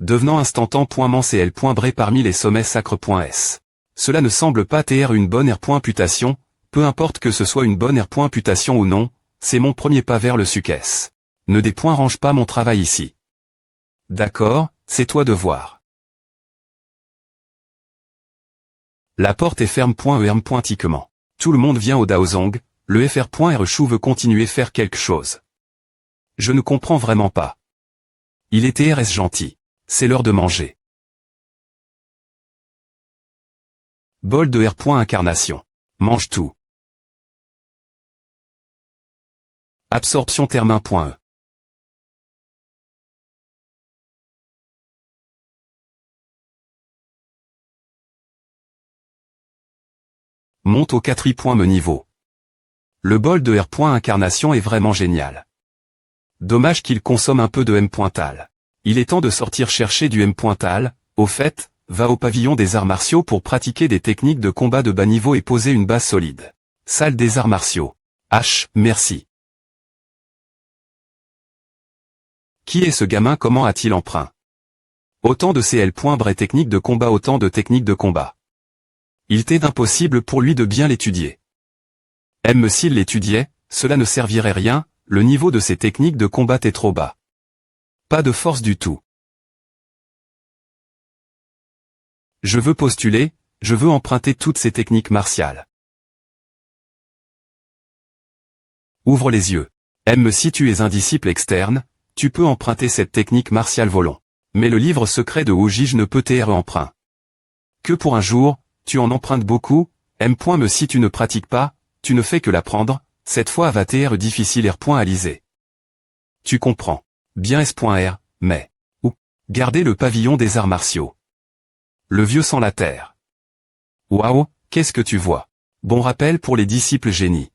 S1: Devenant instantan.mancl.bré parmi les sommets sacres.s. Cela ne semble pas TR une bonne R.putation, peu importe que ce soit une bonne R.putation ou non, c'est mon premier pas vers le succès. Ne range pas mon travail ici. D'accord, c'est toi de voir. La porte est ferme.erm.tiquement. Tout le monde vient au Daozang, le Fr.R Chou veut continuer faire quelque chose. Je ne comprends vraiment pas. Il est TRS gentil. C'est l'heure de manger. Bol de R. Incarnation. Mange tout. Absorption terme 1.e. Monte au 4e niveau. Le bol de R. Incarnation est vraiment génial. Dommage qu'il consomme un peu de M. Tal. Il est temps de sortir chercher du M. Tal. Au fait, va au pavillon des arts martiaux pour pratiquer des techniques de combat de bas niveau et poser une base solide. Salle des arts martiaux. Merci. Qui est ce gamin? Comment a-t-il emprunt? Autant de CL. Vrai technique de combat, autant de techniques de combat. Il était impossible pour lui de bien l'étudier. Même s'il l'étudiait, cela ne servirait rien, le niveau de ces techniques de combat est trop bas. Pas de force du tout. Je veux postuler, je veux emprunter toutes ces techniques martiales. Ouvre les yeux. Même si tu es un disciple externe, tu peux emprunter cette technique martiale volon. Mais le livre secret de Ojij ne peut t'être emprunt. Que pour un jour, tu en empruntes beaucoup, M. Mais si tu ne pratiques pas, tu ne fais que l'apprendre, cette fois va t'être difficile R. À liser. Tu comprends. Bien S.R. Mais. Ou. Gardez le pavillon des arts martiaux. Le vieux sans la terre. Waouh, qu'est-ce que tu vois? Bon rappel pour les disciples génies.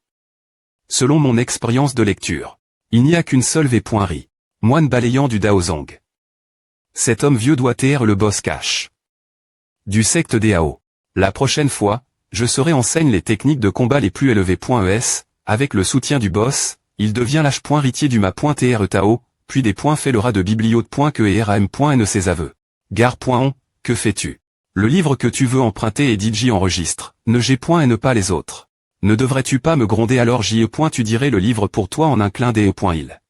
S1: Selon mon expérience de lecture, il n'y a qu'une seule V.Ri. Moine balayant du Daozong. Cet homme vieux doit être le boss cash. Du secte DAO. La prochaine fois, je serai enseigne les techniques de combat les plus élevées. ES, avec le soutien du boss, il devient l'âge. Ritier du ma.TR Tao, puis des points fait le rat de bibliote. Que et RAM. Ne ses aveux. Gare.on, que fais-tu? Le livre que tu veux emprunter et DJ enregistre, ne j'ai point et ne pas les autres. Ne devrais-tu pas me gronder alors JE. Tu dirais le livre pour toi en un clin d'œil. Il.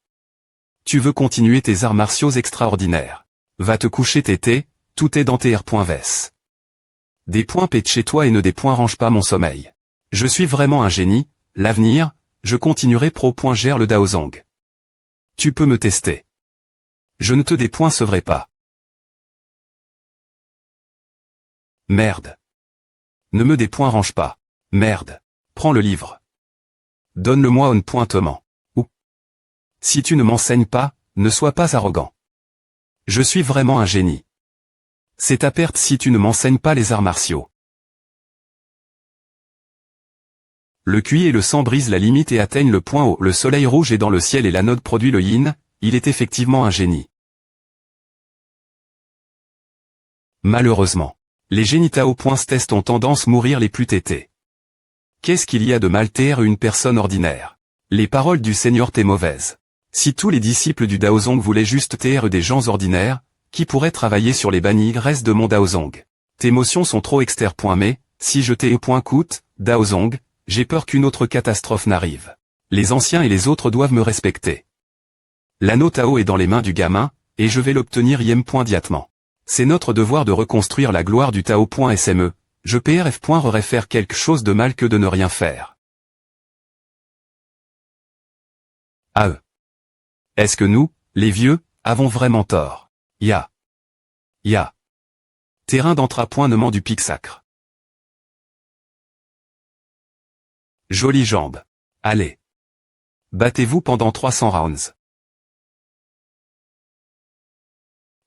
S1: Tu veux continuer tes arts martiaux extraordinaires. Va te coucher tété, tout est dans tes R.Ves. Des points pète chez toi et ne des points range pas mon sommeil. Je suis vraiment un génie, l'avenir, je continuerai pro. Gère le Daozong. Tu peux me tester. Je ne te dépoincerai pas. Merde. Ne me range pas. Merde. Prends le livre. Donne-le-moi honpointement. Ou. Si tu ne m'enseignes pas, ne sois pas arrogant. Je suis vraiment un génie. C'est ta perte si tu ne m'enseignes pas les arts martiaux. Le QI et le sang brisent la limite et atteignent le point haut. Le soleil rouge est dans le ciel et l'anode produit le yin, il est effectivement un génie. Malheureusement, les génies Tao. Test ont tendance à mourir les plus tétés. Qu'est-ce qu'il y a de mal TR une personne ordinaire? Les paroles du Seigneur t'es mauvaises. Si tous les disciples du Daozong voulaient juste TR des gens ordinaires, qui pourraient travailler sur les bannis restes de mon Daozong? Tes motions sont trop externes. Mais, si je t'ai coûte, Daozong, j'ai peur qu'une autre catastrophe n'arrive. Les anciens et les autres doivent me respecter. L'anneau Tao est dans les mains du gamin, et je vais l'obtenir diatement. C'est notre devoir de reconstruire la gloire du Tao. SME, je PRF. Faire quelque chose de mal que de ne rien faire. AE. Est-ce que nous, les vieux, avons vraiment tort? Ya. Terrain d'entrapointement du pic sacre. Jolie jambe. Allez. Battez-vous pendant 300 rounds.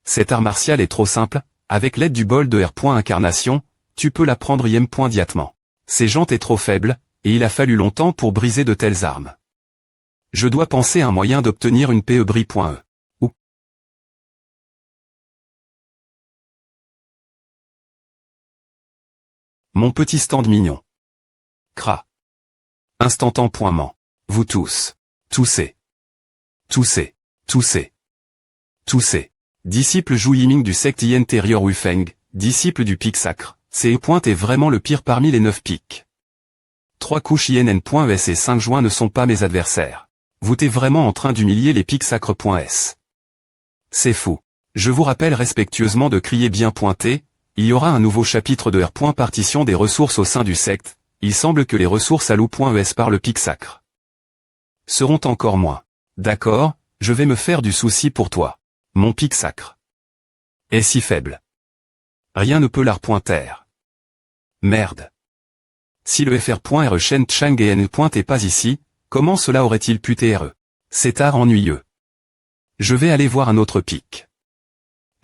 S1: Cet art martial est trop simple, avec l'aide du bol de R. Incarnation, tu peux l'apprendre diatement. Ces jantes est trop faible, et il a fallu longtemps pour briser de telles armes. Je dois penser à un moyen d'obtenir une PE bri.e. Ou. Mon petit stand mignon. Cra. Instantan.ment. Vous tous. Toussez. Disciple Zhu Yiming du secte intérieur Wufeng, disciple du pic sacre. C'est est vraiment le pire parmi les 9 pics. 3 couches INN.es et 5 joints ne sont pas mes adversaires. Vous êtes vraiment en train d'humilier les pics sacres.s. C'est fou. Je vous rappelle respectueusement de crier bien pointé, il y aura un nouveau chapitre de R. Partition des ressources au sein du secte, il semble que les ressources à loup.es par le pic sacre seront encore moins. D'accord, Je vais me faire du souci pour toi. Mon pic sacre est si faible. Rien ne peut la repointer. Merde. Si le fr.re Shen Chang et n est pas ici, comment cela aurait-il pu TRE? C'est art ennuyeux. Je vais aller voir un autre pic.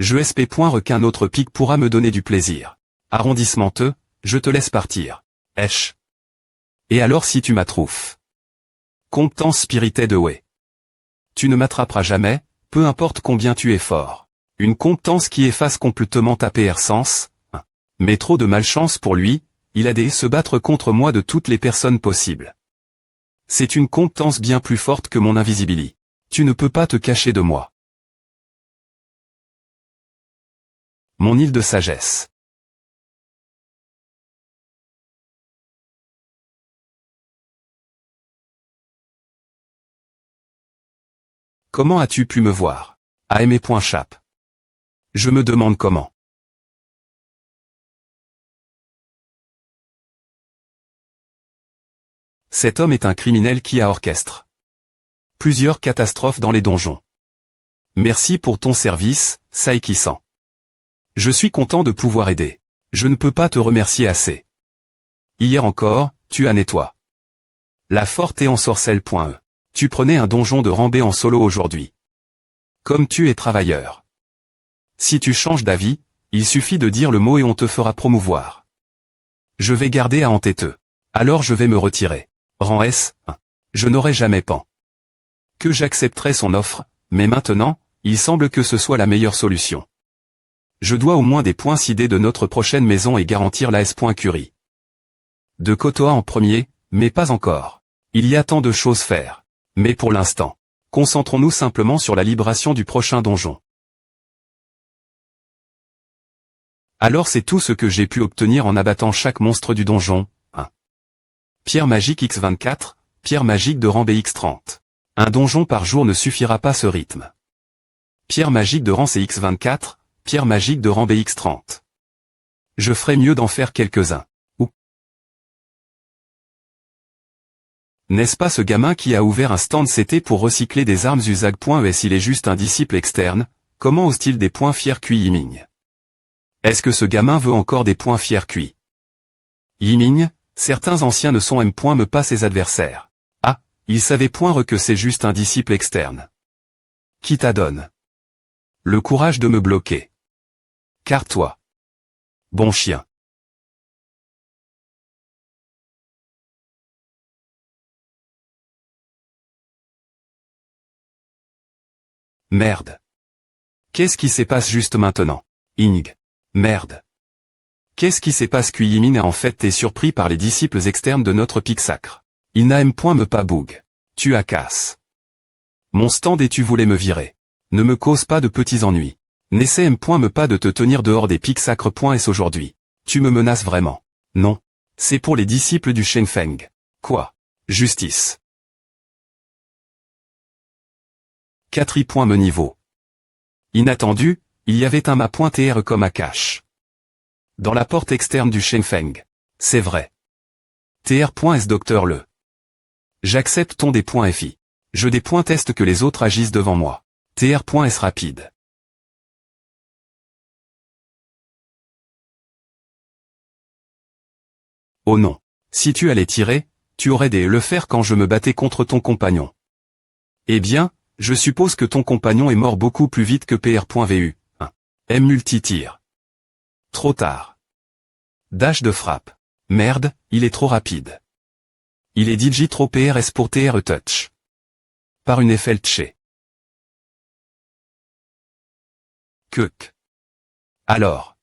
S1: Je sp.re qu'un autre pic pourra me donner du plaisir. Arrondissement te, je te laisse partir. Esh. Et alors si tu m'attrouffes? Compétence spirited de Wei. Tu ne m'attraperas jamais, peu importe combien tu es fort. Une compétence qui efface complètement ta PR sens. Mais trop de malchance pour lui, il a des se battre contre moi de toutes les personnes possibles. C'est une compétence bien plus forte que mon invisibilité. Tu ne peux pas te cacher de moi. Mon île de sagesse. Comment as-tu pu me voir? Aimé.chap. Je me demande comment. Cet homme est un criminel qui a orchestre plusieurs catastrophes dans les donjons. Merci pour ton service, Saiki-san. Je suis content de pouvoir aider. Je ne peux pas te remercier assez. Hier encore, tu as nettoyé la forte et ensorcelle.e. Tu prenais un donjon de Rambé en solo aujourd'hui. Comme tu es travailleur. Si tu changes d'avis, il suffit de dire le mot et on te fera promouvoir. Je vais garder à en têteux. Alors je vais me retirer. Rang S, 1. Je n'aurais jamais pensé que j'accepterais son offre, mais maintenant, il semble que ce soit la meilleure solution. Je dois au moins des points sidés de notre prochaine maison et garantir la S.Curie. De Kotoa en premier, mais pas encore. Il y a tant de choses à faire. Mais pour l'instant, concentrons-nous simplement sur la libération du prochain donjon. Alors c'est tout ce que j'ai pu obtenir en abattant chaque monstre du donjon. 1. Pierre magique X24, pierre magique de Rambé X30. Un donjon par jour ne suffira pas ce rythme. Pierre magique de Rance X24, pierre magique de Rambé X30. Je ferais mieux d'en faire quelques-uns. Ou n'est-ce pas ce gamin qui a ouvert un stand CT pour recycler des armes usag.es? Il est juste un disciple externe, comment ose-t-il des points fiers QI Yiming? Est-ce que ce gamin veut encore des points fiers QI Yiming? Certains anciens ne sont M. pas ses adversaires. Ah, il savait point que c'est juste un disciple externe. Qui t'adonne le courage de me bloquer? Car toi. Bon chien. Merde. Qu'est-ce qui se passe juste maintenant? Ing. Merde. Qu'est-ce qui se passe? Kuyimin a en fait été surpris par les disciples externes de notre pic sacre. Il n'a me pas boug. Tu as casse. Mon stand et tu voulais me virer. Ne me cause pas de petits ennuis. N'essaie me pas de te tenir dehors des pics sacres.s aujourd'hui. Tu me menaces vraiment. Non. C'est pour les disciples du Shenfeng. Quoi? Justice. 4 me niveau. Inattendu, il y avait un ma.tr comme à cache. Dans la porte externe du Shenfeng. C'est vrai. tr.s docteur le. J'accepte ton des points FI. Je des points test que les autres agissent devant moi. tr.s rapide. Oh non. Si tu allais tirer, tu aurais dû le faire quand je me battais contre ton compagnon. Eh bien, je suppose que ton compagnon est mort beaucoup plus vite que pr.vu. 1. M multi-tir. Trop tard. Dash de frappe. Merde, il est trop rapide. Il est digi trop PRS pour TR touch. Par une Effeltché. Kuk. Alors.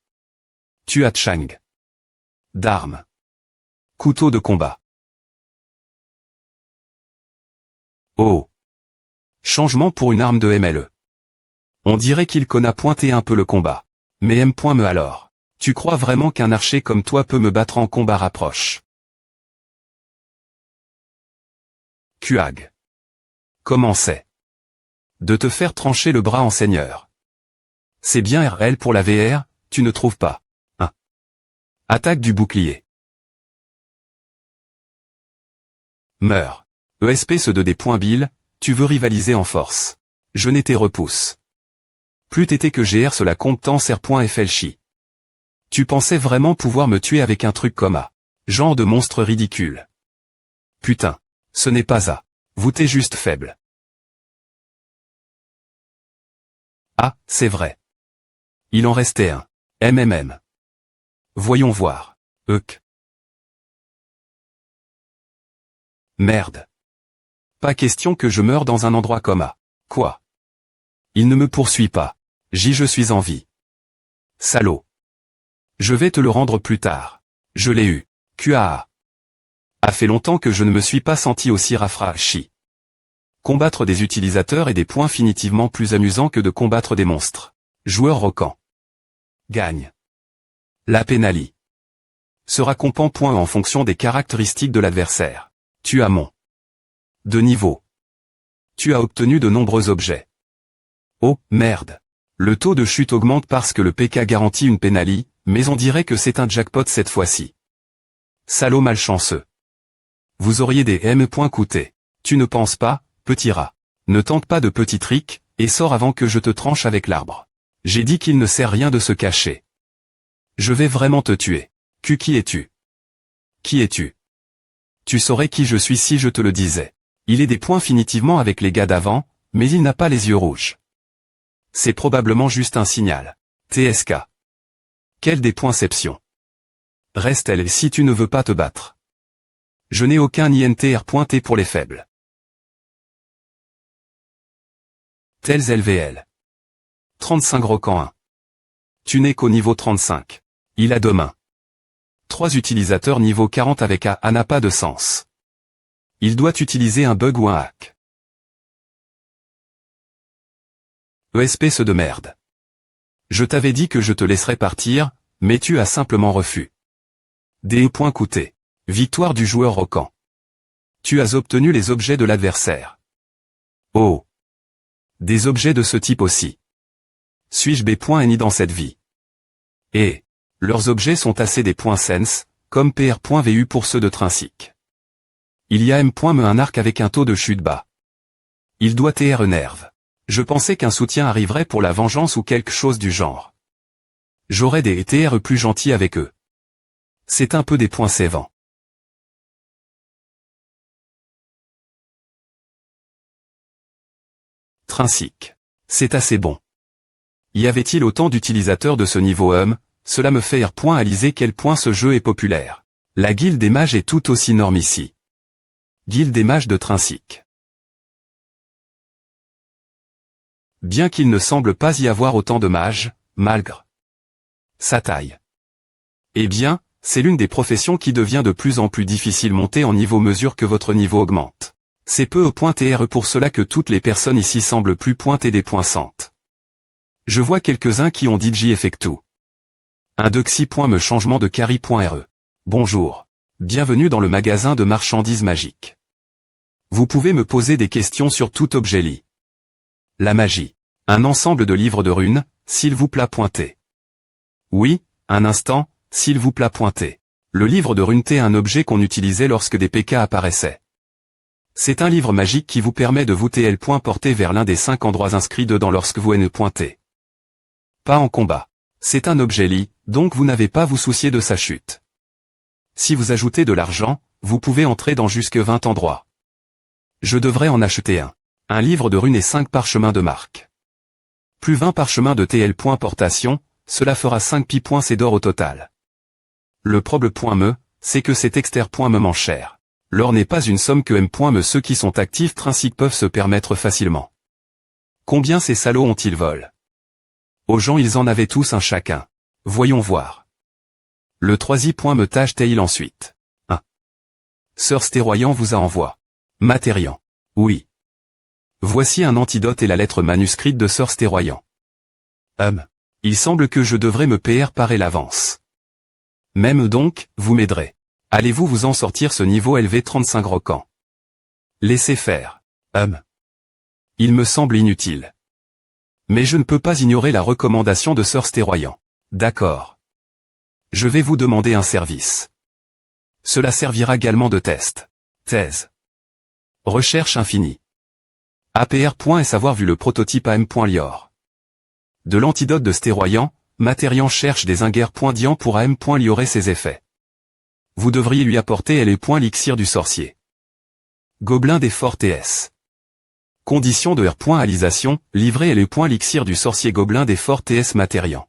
S1: Tu as Chang. D'armes. Couteau de combat. Oh. Changement pour une arme de MLE. On dirait qu'il connaît pointé un peu le combat. Mais me alors. Tu crois vraiment qu'un archer comme toi peut me battre en combat rapproche? Kuag. Comment c'est? De te faire trancher le bras en seigneur. C'est bien RL pour la VR, tu ne trouves pas? 1. Attaque du bouclier. Meurs. ESP ce de des points Bill, tu veux rivaliser en force. Je n'étais repousse. Plus t'étais que GR cela comptance R.FL chi. Tu pensais vraiment pouvoir me tuer avec un truc comme A. Genre de monstre ridicule. Putain. Ce n'est pas A. Vous t'es juste faible. Ah, c'est vrai. Il en restait un. MMM. Voyons voir. Merde. Pas question que je meure dans un endroit comme A. Quoi? Il ne me poursuit pas. Je suis en vie. Salaud. Je vais te le rendre plus tard. Je l'ai eu. QAA. A fait longtemps que je ne me suis pas senti aussi rafraîchi. Combattre des utilisateurs est des points finitivement plus amusants que de combattre des monstres. Joueur roquant. Gagne. La pénalie. Sera comptant point en fonction des caractéristiques de l'adversaire. Tu as mon. De niveau. Tu as obtenu de nombreux objets. Oh, merde. Le taux de chute augmente parce que le PK garantit une pénalie, mais on dirait que c'est un jackpot cette fois-ci. Salaud malchanceux. Vous auriez des M points coûtés. Tu ne penses pas, petit rat. Ne tente pas de petits tricks, et sors avant que je te tranche avec l'arbre. J'ai dit qu'il ne sert rien de se cacher. Je vais vraiment te tuer. Qui es-tu? Qui es-tu? Tu saurais qui je suis si je te le disais. Il est des points finitivement avec les gars d'avant, mais il n'a pas les yeux rouges. C'est probablement juste un signal. TSK. Quelle dépoinception. Reste elle si tu ne veux pas te battre. Je n'ai aucun INTR pointé pour les faibles. Tels LVL. 35 Rocan 1. Tu n'es qu'au niveau 35. Il a 2 mains. 3 utilisateurs niveau 40 avec A n'a pas de sens. Il doit utiliser un bug ou un hack. Espèce de merde. Je t'avais dit que je te laisserais partir, mais tu as simplement refus. Des points coûtés. Victoire du joueur roquant. Tu as obtenu les objets de l'adversaire. Oh. Des objets de ce type aussi. Suis-je B.Ni dans cette vie? Et leurs objets sont assez des points sense, comme PR.vu pour ceux de Trinsic. Il y a M. un arc avec un taux de chute bas. Il doit TR nerve. Je pensais qu'un soutien arriverait pour la vengeance ou quelque chose du genre. J'aurais des TR plus gentils avec eux. C'est un peu des points sévants. Trinsic. C'est assez bon. Y avait-il autant d'utilisateurs de ce niveau cela me fait réaliser quel point ce jeu est populaire. La guilde des mages est tout aussi norme ici. Guilde des mages de Trinsic. Bien qu'il ne semble pas y avoir autant de mages, malgré sa taille. Eh bien, c'est l'une des professions qui devient de plus en plus difficile monter en niveau mesure que votre niveau augmente. C'est peu au point TR pour cela que toutes les personnes ici semblent plus pointer des poinçantes. Je vois quelques-uns qui ont DJ Effectu. Un Duxi. Me changement de carry.re. Bonjour. Bienvenue dans le magasin de marchandises magiques. Vous pouvez me poser des questions sur tout objet lit. La magie. Un ensemble de livres de runes, s'il vous plaît pointé. Oui, un instant, s'il vous plaît pointé. Le livre de runes est un objet qu'on utilisait lorsque des PK apparaissaient. C'est un livre magique qui vous permet de vous TL porter vers l'un des 5 endroits inscrits dedans lorsque vous ne pointez. Pas en combat. C'est un objet lit, donc vous n'avez pas à vous soucier de sa chute. Si vous ajoutez de l'argent, vous pouvez entrer dans jusque 20 endroits. Je devrais en acheter un. Un livre de runes et 5 parchemins de marque. Plus 20 parchemins de TL. Portation, cela fera 5 pi.C d'or au total. Le problème, c'est que c'est exter.me cher. L'or n'est pas une somme que M.me ceux qui sont actifs Trinsic peuvent se permettre facilement. Combien ces salauds ont-ils vol? Aux gens ils en avaient tous un chacun. Voyons voir. Le 3i. Tâche-t-il ensuite. 1. Sœur Stéroyant vous a envoie. Matériant. Oui. Voici un antidote et la lettre manuscrite de Sœur Stéroyant. Il semble que je devrais me parer l'avance. Même donc, vous m'aiderez. Allez-vous vous en sortir ce niveau élevé 35 Rocan? Laissez faire. Il me semble inutile. Mais je ne peux pas ignorer la recommandation de Sœur Stéroyant. D'accord. Je vais vous demander un service. Cela servira également de test. Thèse. Recherche infinie. APR.S avoir vu le prototype AM.Lior. De l'antidote de stéroïant, Matérian cherche des inguers.Dian pour AM.liorer ses effets. Vous devriez lui apporter l'élixir du sorcier. Gobelin des forts TS. Condition de R.alisation, livrer l'élixir du sorcier gobelin des forts TS Matérian.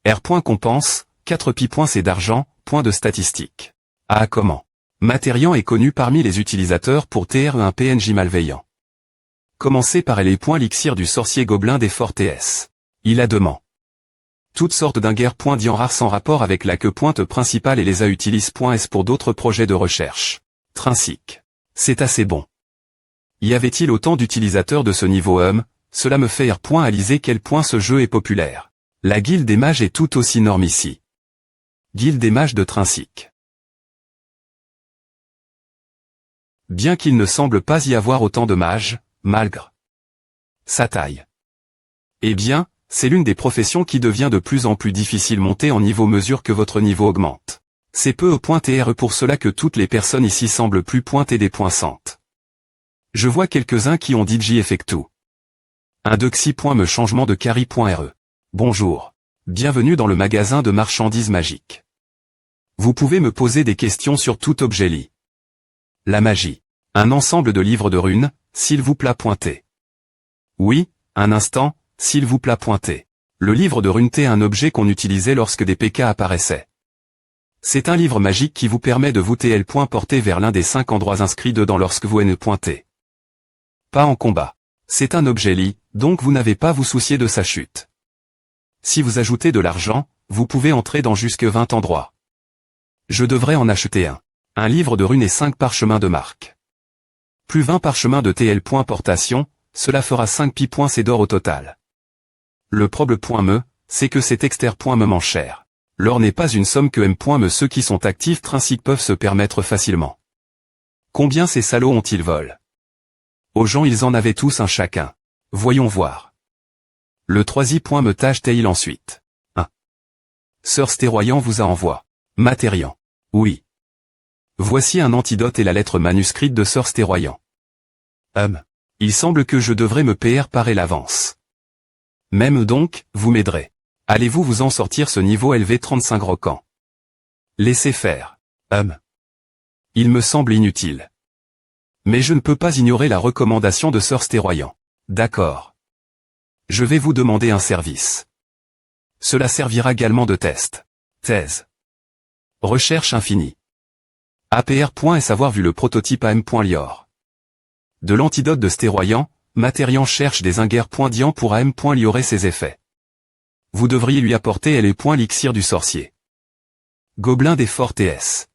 S1: R. compense, 4 pi.C d'argent, point de statistique. Ah comment. Matérian est connu parmi les utilisateurs pour TR un PNJ malveillant. Commencez par l'élixir du sorcier gobelin des forts TS. Il a demandé. Toutes sortes d'inguers.Dian rares sans rapport avec la queue pointe principale et les a utilisent.S pour d'autres projets de recherche. Trinsic. C'est assez bon. Y avait-il autant d'utilisateurs de ce niveau cela me fait R.aliser quel point ce jeu est populaire. La guilde des mages est tout aussi norme ici. Guilde des mages de Trinsic. Bien qu'il ne semble pas y avoir autant de mages, malgré sa taille. Eh bien, c'est l'une des professions qui devient de plus en plus difficile monter en niveau mesure que votre niveau augmente. C'est peu au point TR pour cela que toutes les personnes ici semblent plus pointées des poinçantes. Je vois quelques-uns qui ont DJ Effectu. Un Dexy.me changement de carry.re. Bonjour. Bienvenue dans le magasin de marchandises magiques. Vous pouvez me poser des questions sur tout objet lit. La magie. Un ensemble de livres de runes, s'il vous plaît pointé. Oui, un instant, s'il vous plaît pointé. Le livre de runes est un objet qu'on utilisait lorsque des PK apparaissaient. C'est un livre magique qui vous permet de vous porter vers l'un des 5 endroits inscrits dedans lorsque vous ne pointez. Pas en combat. C'est un objet lit, donc vous n'avez pas à vous soucier de sa chute. Si vous ajoutez de l'argent, vous pouvez entrer dans jusque 20 endroits. Je devrais en acheter un. Un livre de runes et 5 parchemins de marque. Plus 20 parchemins de portation, cela fera 5 pi.C d'or au total. Le problème.me, c'est que c'est exter.me cher. L'or n'est pas une somme que M.me ceux qui sont actifs Trinsic peuvent se permettre facilement. Combien ces salauds ont-ils vol? Aux gens ils en avaient tous un chacun. Voyons voir. Le troisième.me tâche-t-il ensuite. 1. Sœur Stéroyant vous a envoyé. Matérian. Oui. Voici un antidote et la lettre manuscrite de Sœur Stéroyant. Il semble que je devrais me parer l'avance. Même donc, vous m'aiderez. Allez-vous vous en sortir ce niveau élevé 35 roquants? Laissez faire. Il me semble inutile. Mais je ne peux pas ignorer la recommandation de Sœur Stéroyant. D'accord. Je vais vous demander un service. Cela servira également de test. Thèse. Recherche infinie. APR.S avoir vu le prototype AM.Lior. De l'antidote de stéroïant, Matérian cherche des inguers.Dian pour AM.liorer ses effets. Vous devriez lui apporter l'élixir du sorcier. Gobelin des forts TS.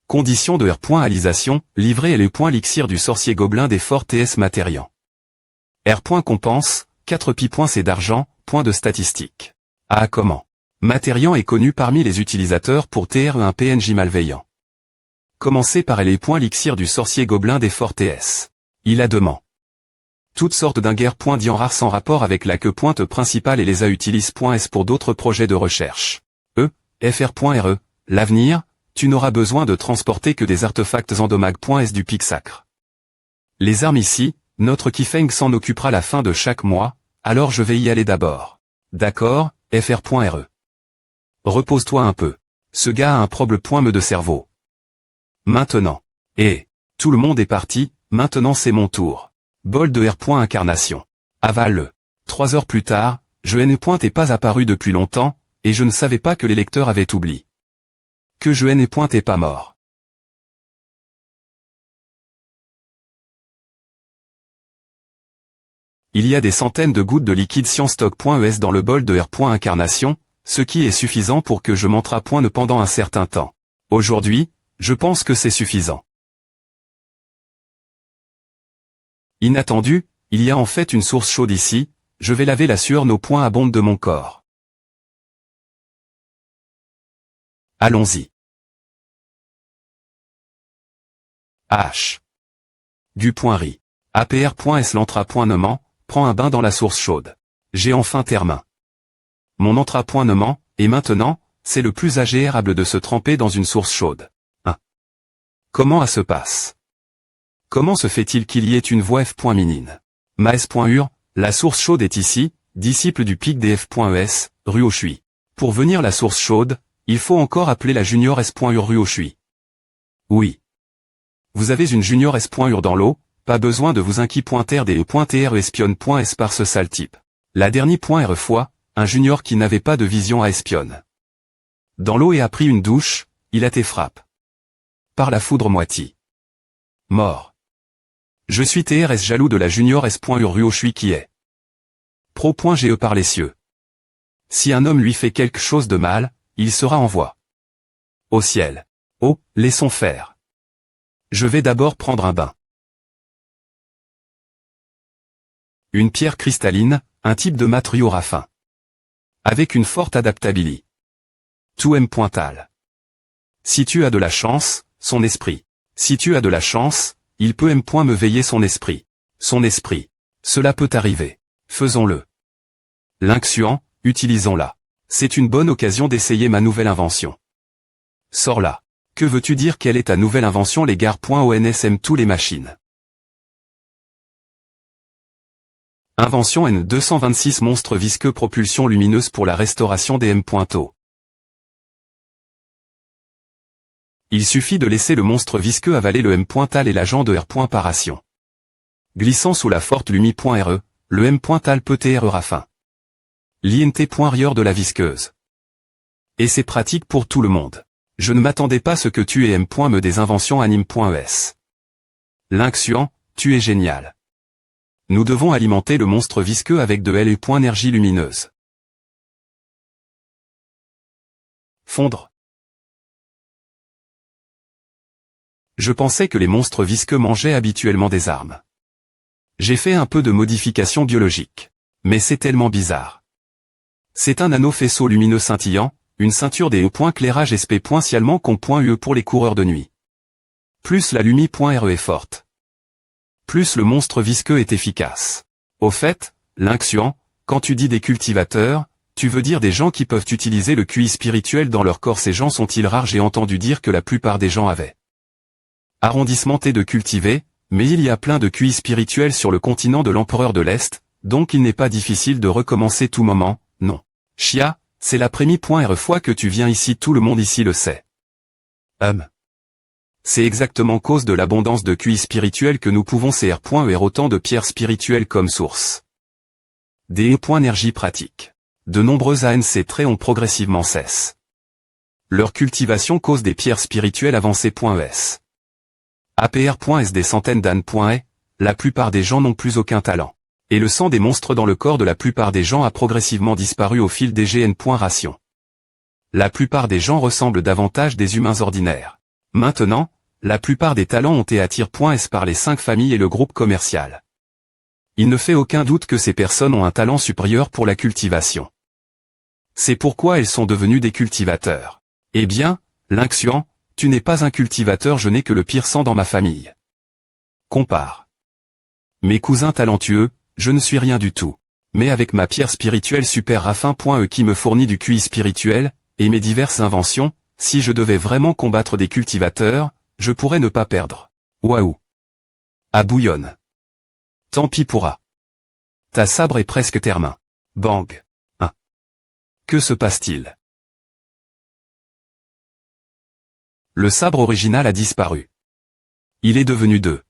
S1: Condition de R.alisation, livrer l'élixir du sorcier gobelin des forts TS Matérian. R. compense, 4 pi.C d'argent, point de statistique. Ah comment. Matérian est connu parmi les utilisateurs pour TR un PNJ malveillant. Commencez par l'élixir du sorcier gobelin des forts TS. Il a demandé. Toutes sortes d'inguers.Dian rares sans rapport avec la queue pointe principale et les a utilisent.S pour d'autres projets de recherche. FR.RE, l'avenir, tu n'auras besoin de transporter que des artefacts endomag.S du pic sacre. Les armes ici, notre Kifeng s'en occupera la fin de chaque mois, alors je vais y aller d'abord. D'accord, FR.RE. Repose-toi un peu. Ce gars a un problème de cerveau. Maintenant. Tout le monde est parti, maintenant c'est mon tour. Bol de R. Incarnation. Avale-le. 3 heures plus tard, je n'est pas apparu depuis longtemps, et je ne savais pas que les lecteurs avaient oublié. Que je n'est pas mort. Il y a des centaines de gouttes de liquide sciencestock.es dans le bol de R. Incarnation, ce qui est suffisant pour que je montre à point pendant un certain temps. Aujourd'hui, je pense que c'est suffisant. Inattendu, il y a en fait une source chaude ici, je vais laver la sueur nos points abondes de mon corps. Allons-y. H. Du.ri. APR.S l'entra.nement, prends un bain dans la source chaude. J'ai enfin termin. Mon entra.nement, et maintenant, c'est le plus agréable de se tremper dans une source chaude. 1. Comment ça se passe? Comment se fait-il qu'il y ait une voie F.minine? Maes.ur, la source chaude est ici, disciple du pic des F.es, Ruochui. Pour venir la source chaude, il faut encore appeler la junior S.ur Ruochui. Oui. Vous avez une junior S.ur dans l'eau, pas besoin de vous inquiéter des E.tr espionne.s par ce sale type. La dernière fois, un junior qui n'avait pas de vision à espionne. Dans l'eau et a pris une douche, il a été frappé. Par la foudre moitié. Mort. Je suis TRS jaloux de la junior S.ur Ruochui qui est. Pro.ge par les cieux. Si un homme lui fait quelque chose de mal, il sera en voie. Au ciel. Oh, laissons faire. Je vais d'abord prendre un bain. Une pierre cristalline, un type de matériau rafin. Avec une forte adaptabilité. Tout M.tal. Si tu as de la chance, son esprit. Si tu as de la chance, il peut me veiller son esprit. Son esprit. Cela peut arriver. Faisons-le. L'inxuant, utilisons-la. C'est une bonne occasion d'essayer ma nouvelle invention. Sors-la. Que veux-tu dire quelle est ta nouvelle invention les gars.onsm tous les machines. Invention N226 monstre visqueux propulsion lumineuse pour la restauration des M.to. Il suffit de laisser le monstre visqueux avaler le M.tal et l'agent de R.paration. Glissant sous la forte lumi.re, le M.tal peut être rafin. L'int.rieur de la visqueuse. Et c'est pratique pour tout le monde. Je ne m'attendais pas à ce que tu aies M.me des inventions anime.es. L'inxuant, tu es génial. Nous devons alimenter le monstre visqueux avec de l'énergie lumineuse. Fondre. Je pensais que les monstres visqueux mangeaient habituellement des armes. J'ai fait un peu de modification biologique. Mais c'est tellement bizarre. C'est un anneau faisceau lumineux scintillant, une ceinture des E.clairage SP.scialement com.ue pour les coureurs de nuit. Plus la lumi.re est forte. Plus le monstre visqueux est efficace. Au fait, l'inxuant, quand tu dis des cultivateurs, tu veux dire des gens qui peuvent utiliser le QI spirituel dans leur corps. Ces gens sont-ils rares? J'ai entendu dire que la plupart des gens avaient. Arrondissement T de cultiver, mais il y a plein de QI spirituels sur le continent de l'empereur de l'Est, donc il n'est pas difficile de recommencer tout moment, non. Chia, c'est l'après-midi.re fois que tu viens ici, tout le monde ici le sait. C'est exactement cause de l'abondance de QI spirituel que nous pouvons cr.er autant de pierres spirituelles comme source. Des énergie pratique. De nombreux ANC traits ont progressivement cessé. Leur cultivation cause des pierres spirituelles avancées.es. APR.s des centaines d'ânes.e, la plupart des gens n'ont plus aucun talent. Et le sang des monstres dans le corps de la plupart des gens a progressivement disparu au fil des GN.ration. La plupart des gens ressemblent davantage des humains ordinaires. Maintenant, la plupart des talents ont été attirés.s par les 5 familles et le groupe commercial. Il ne fait aucun doute que ces personnes ont un talent supérieur pour la cultivation. C'est pourquoi elles sont devenues des cultivateurs. Eh bien, l'inxuant, tu n'es pas un cultivateur, je n'ai que le pire sang dans ma famille. Compare. Mes cousins talentueux, je ne suis rien du tout. Mais avec ma pierre spirituelle super rafin.e qui me fournit du QI spirituel, et mes diverses inventions, si je devais vraiment combattre des cultivateurs, je pourrais ne pas perdre. Waouh. Ah bouillonne. Tant pis pourra. Ta sabre est presque termin. Bang. Que se passe-t-il? Le sabre original a disparu. Il est devenu 2.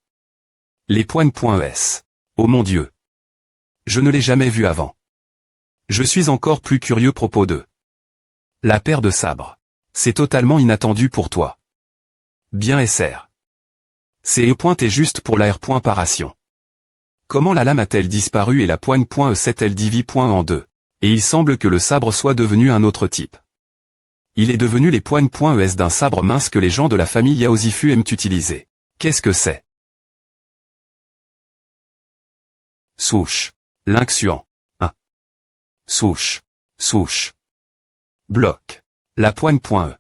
S1: Les poignes.es. Oh mon Dieu. Je ne l'ai jamais vu avant. Je suis encore plus curieux propos de. La paire de sabres. C'est totalement inattendu pour toi. Bien SR. C'est E. juste pour la R.paration. Comment la lame a-t-elle disparu et la poigne.e s'est-elle divisée en 2? Et il semble que le sabre soit devenu un autre type. Il est devenu les poignes.es d'un sabre mince que les gens de la famille Yaosifu aiment utiliser. Qu'est-ce que c'est? Souche. L'inxuant. Souche. Souche. Bloc. La poigne.e.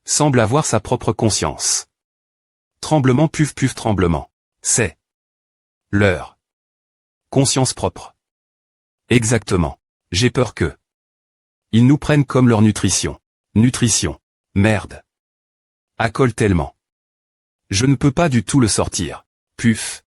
S1: Semble avoir sa propre conscience. Tremblement puf tremblement. C'est. Leur. Conscience propre. Exactement. J'ai peur que. Ils nous prennent comme leur nutrition. Nutrition. Merde. Accole tellement. Je ne peux pas du tout le sortir. Puf.